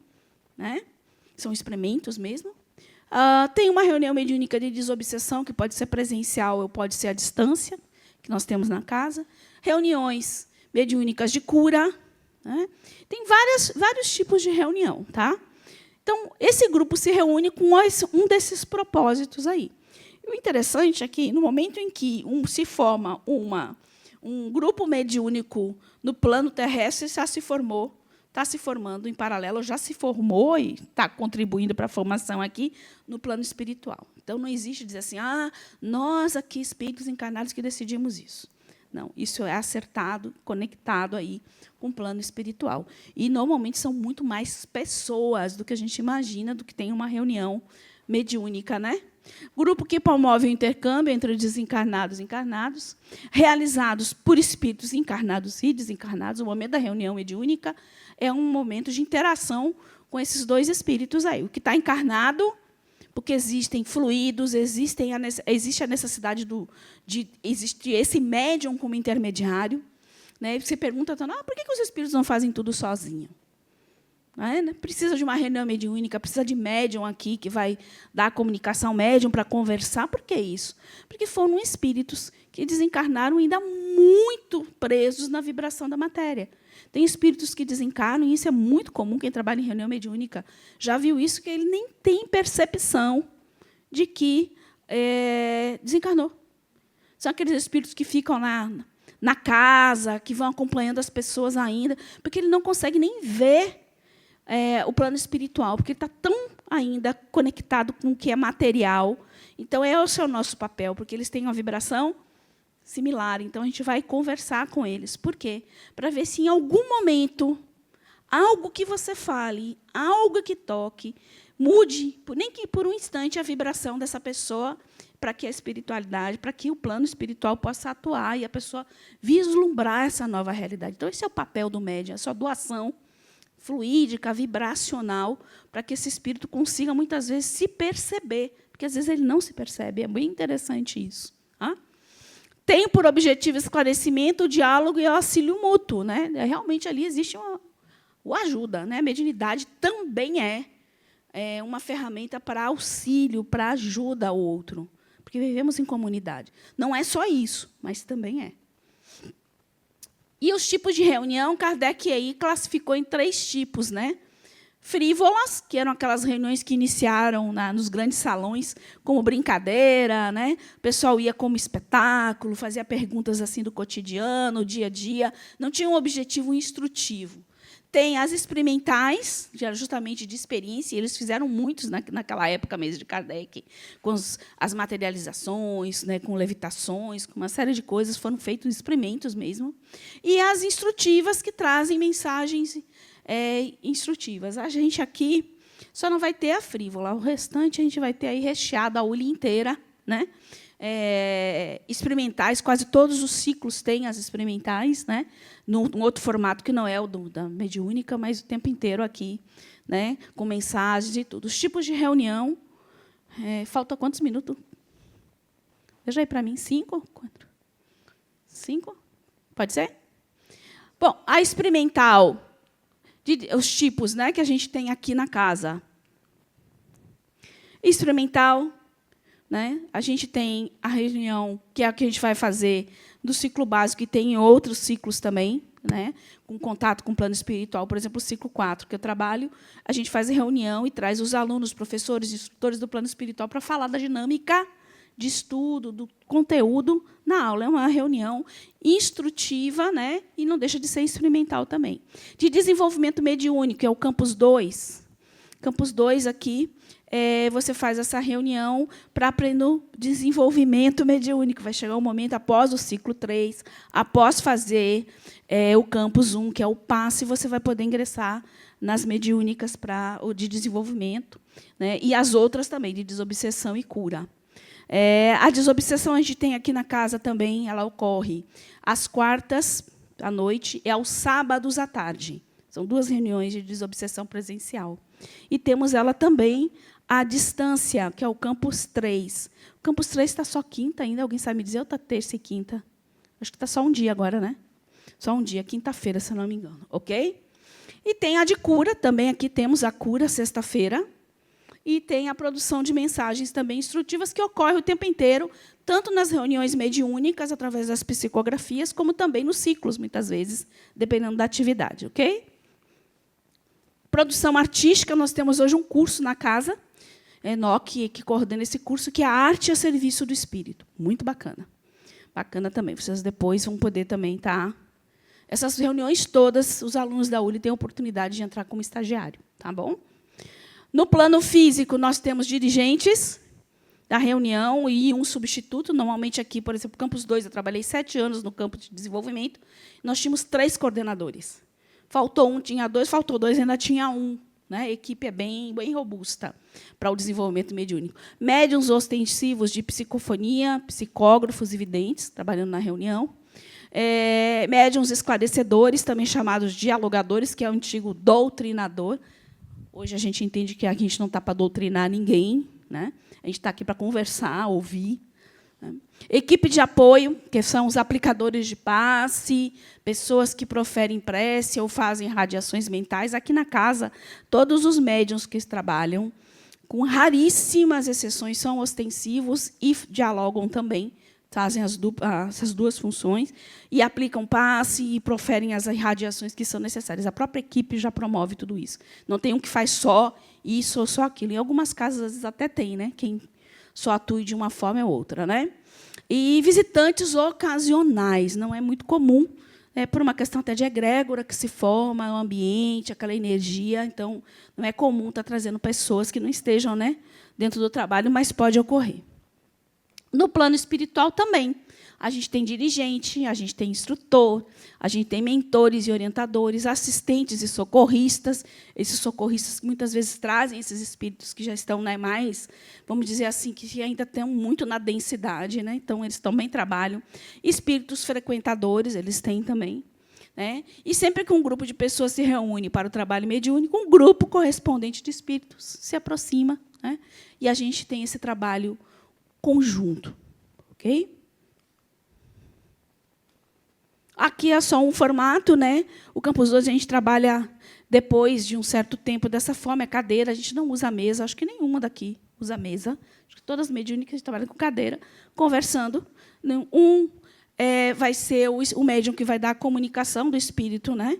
né? São experimentos mesmo. Tem uma reunião mediúnica de desobsessão, que pode ser presencial ou pode ser à distância, que nós temos na casa. Reuniões mediúnicas de cura, né? Tem vários tipos de reunião, tá? Então, esse grupo se reúne com um desses propósitos aí. E o interessante é que, no momento em que se forma um grupo mediúnico no plano terrestre, já se formou, está se formando em paralelo, já se formou e está contribuindo para a formação aqui no plano espiritual. Então, não existe dizer assim, nós aqui, espíritos encarnados, que decidimos isso. Não, isso é acertado, conectado aí com o plano espiritual. E, normalmente, são muito mais pessoas do que a gente imagina, do que tem uma reunião mediúnica, né? Grupo que promove o intercâmbio entre desencarnados e encarnados, realizados por espíritos encarnados e desencarnados. O momento da reunião mediúnica é um momento de interação com esses dois espíritos aí. O que está encarnado, porque existem fluidos, existe a necessidade de existir esse médium como intermediário. Né? Você pergunta, por que os espíritos não fazem tudo sozinhos? Precisa de uma reunião mediúnica, precisa de médium aqui que vai dar a comunicação médium para conversar. Por que isso? Porque foram espíritos que desencarnaram ainda muito presos na vibração da matéria. Tem espíritos que desencarnam, e isso é muito comum, quem trabalha em reunião mediúnica já viu isso, que ele nem tem percepção de que desencarnou. São aqueles espíritos que ficam na casa, que vão acompanhando as pessoas ainda, porque ele não consegue nem ver o plano espiritual, porque ele está tão ainda conectado com o que é material. Então, esse é o nosso papel, porque eles têm uma vibração similar. Então, a gente vai conversar com eles. Por quê? Para ver se, em algum momento, algo que você fale, algo que toque, mude, nem que por um instante, a vibração dessa pessoa, para que a espiritualidade, para que o plano espiritual possa atuar e a pessoa vislumbrar essa nova realidade. Então, esse é o papel do médium, a sua doação fluídica, vibracional, para que esse espírito consiga, muitas vezes, se perceber, porque, às vezes, ele não se percebe. É bem interessante isso. Tem por objetivo esclarecimento, o diálogo e o auxílio mútuo. Né? Realmente, ali existe uma ajuda. Né? A mediunidade também é uma ferramenta para auxílio, para ajuda ao outro, porque vivemos em comunidade. Não é só isso, mas também é. E os tipos de reunião, Kardec aí classificou em 3 tipos, né? Frívolas, que eram aquelas reuniões que iniciaram nos grandes salões como brincadeira, né? O pessoal ia como espetáculo, fazia perguntas assim do cotidiano, dia a dia, não tinha um objetivo instrutivo. Tem as experimentais, justamente de experiência, e eles fizeram muitos naquela época mesmo de Kardec, com as materializações, né, com levitações, com uma série de coisas, foram feitos experimentos mesmo. E as instrutivas, que trazem mensagens instrutivas. A gente aqui só não vai ter a frívola, o restante a gente vai ter aí recheado a ulha inteira, né? Experimentais, quase todos os ciclos têm as experimentais, né? Num outro formato que não é o da mediúnica, mas o tempo inteiro aqui, né? Com mensagens e tudo. Os tipos de reunião, falta quantos minutos? Veja aí para mim, 5? 4? 5? Pode ser? Bom, a experimental, os tipos, né, que a gente tem aqui na casa. Experimental, né? A gente tem a reunião, que é a que a gente vai fazer do ciclo básico, e tem outros ciclos também, né? Com contato com o plano espiritual. Por exemplo, o ciclo 4, que eu trabalho, a gente faz reunião e traz os alunos, professores, instrutores do plano espiritual para falar da dinâmica de estudo, do conteúdo na aula. É uma reunião instrutiva, né? E não deixa de ser experimental também. De desenvolvimento mediúnico, é o Campus 2. Campus 2 aqui, você faz essa reunião para aprender o desenvolvimento mediúnico. Vai chegar um momento, após o ciclo 3, após fazer o Campus 1, que é o passe, você vai poder ingressar nas mediúnicas de desenvolvimento, né? E as outras também, de desobsessão e cura. A desobsessão a gente tem aqui na casa também, ela ocorre às quartas à noite e aos sábados à tarde. São 2 reuniões de desobsessão presencial. E temos ela também à distância, que é o Campus 3. O Campus 3 está só quinta ainda, alguém sabe me dizer, ou está terça e quinta? Acho que está só um dia agora, né? Só um dia, quinta-feira, se não me engano. Ok? E tem a de cura, também aqui temos a cura, sexta-feira. E tem a produção de mensagens também instrutivas, que ocorre o tempo inteiro, tanto nas reuniões mediúnicas, através das psicografias, como também nos ciclos, muitas vezes, dependendo da atividade. Ok? Produção artística, nós temos hoje um curso na casa, Enoque, que coordena esse curso, que é a Arte a Serviço do Espírito. Muito bacana. Bacana também. Vocês depois vão poder também estar... Essas reuniões todas, os alunos da ULI têm a oportunidade de entrar como estagiário. Tá bom? No plano físico, nós temos dirigentes da reunião e um substituto. Normalmente, aqui, por exemplo, Campus 2, eu trabalhei 7 anos no campo de desenvolvimento, nós tínhamos 3 coordenadores. Faltou um, tinha 2, faltou 2, ainda tinha 1. Né? A equipe é bem robusta para o desenvolvimento mediúnico. Médiuns ostensivos de psicofonia, psicógrafos e videntes, trabalhando na reunião. Médiuns esclarecedores, também chamados dialogadores, que é o antigo doutrinador. Hoje a gente entende que a gente não está para doutrinar ninguém, né? A gente está aqui para conversar, ouvir. Né? Equipe de apoio, que são os aplicadores de passe, pessoas que proferem prece ou fazem radiações mentais. Aqui na casa, todos os médiuns que trabalham, com raríssimas exceções, são ostensivos e dialogam também, fazem essas 2 funções, e aplicam passe e proferem as irradiações que são necessárias. A própria equipe já promove tudo isso. Não tem um que faz só isso ou só aquilo. Em algumas casas, às vezes, até tem, né? Quem só atue de uma forma ou outra. Né? E visitantes ocasionais. Não é muito comum, por uma questão até de egrégora que se forma, o ambiente, aquela energia. Então, não é comum estar trazendo pessoas que não estejam, né, dentro do trabalho, mas pode ocorrer. No plano espiritual também. A gente tem dirigente, a gente tem instrutor, a gente tem mentores e orientadores, assistentes e socorristas. Esses socorristas muitas vezes trazem esses espíritos que já estão, né, mais, vamos dizer assim, que ainda estão muito na densidade, né? Então, eles também trabalham. Espíritos frequentadores, eles têm também. Né? E sempre que um grupo de pessoas se reúne para o trabalho mediúnico, um grupo correspondente de espíritos se aproxima, né? E a gente tem esse trabalho conjunto. Ok? Aqui é só um formato, né? O Campus 2 a gente trabalha depois de um certo tempo dessa forma, é cadeira, a gente não usa mesa, acho que nenhuma daqui usa mesa. Acho que todas as mediúnicas a gente trabalha com cadeira, conversando. Vai ser o médium que vai dar a comunicação do espírito, né?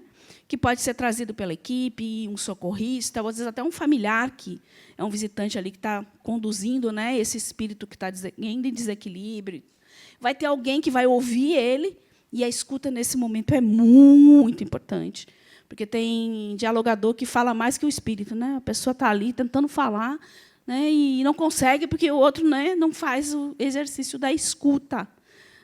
Que pode ser trazido pela equipe, um socorrista, ou às vezes até um familiar, que é um visitante ali que está conduzindo, né, esse espírito que está ainda em desequilíbrio. Vai ter alguém que vai ouvir ele, e a escuta, nesse momento, é muito importante, porque tem dialogador que fala mais que o espírito. Né? A pessoa está ali tentando falar, né, e não consegue, porque o outro, né, não faz o exercício da escuta.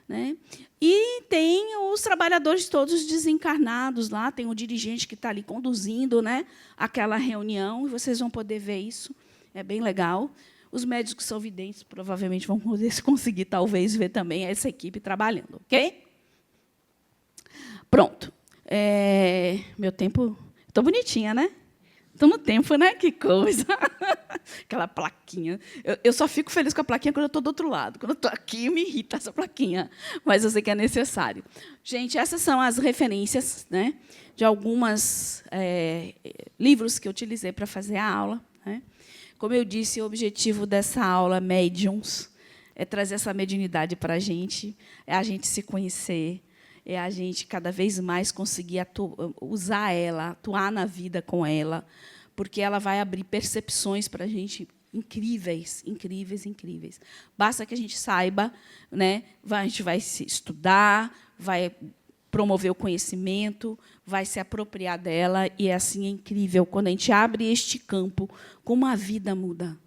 Né? E tem os trabalhadores todos desencarnados lá, tem o dirigente que está ali conduzindo, né, aquela reunião, e vocês vão poder ver isso, é bem legal. Os médicos que são videntes provavelmente vão poder conseguir, talvez, ver também essa equipe trabalhando. Ok? Pronto. Meu tempo... Estou bonitinha, né? Estou no tempo, né? Que coisa. Aquela plaquinha. Eu só fico feliz com a plaquinha quando eu estou do outro lado. Quando eu estou aqui, me irrita essa plaquinha. Mas eu sei que é necessário. Gente, essas são as referências, né, de alguns livros que eu utilizei para fazer a aula. Né? Como eu disse, o objetivo dessa aula, Médiuns, é trazer essa mediunidade para a gente gente se conhecer, é a gente cada vez mais conseguir usar ela, atuar na vida com ela, porque ela vai abrir percepções para a gente incríveis, incríveis, incríveis. Basta que a gente saiba, né? A gente vai se estudar, vai promover o conhecimento, vai se apropriar dela, e assim é incrível quando a gente abre este campo, como a vida muda.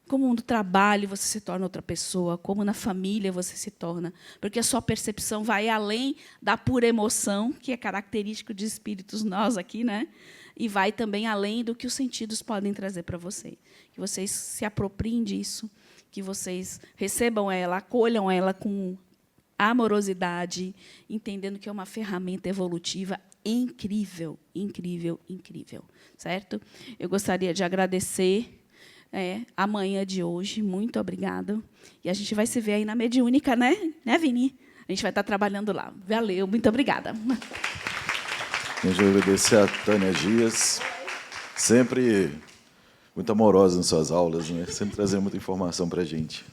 Como no trabalho você se torna outra pessoa, como na família você se torna, porque a sua percepção vai além da pura emoção, que é característico de espíritos nós aqui, né? E vai também além do que os sentidos podem trazer para você. Que vocês se apropriem disso, que vocês recebam ela, acolham ela com amorosidade, entendendo que é uma ferramenta evolutiva incrível, incrível, incrível, certo? Eu gostaria de agradecer a manhã de hoje, muito obrigada. E a gente vai se ver aí na Mediúnica, né, Vini? A gente vai estar trabalhando lá. Valeu, muito obrigada. Eu já agradecer a Tânia Dias, sempre muito amorosa nas suas aulas, né? Sempre trazendo muita informação para a gente.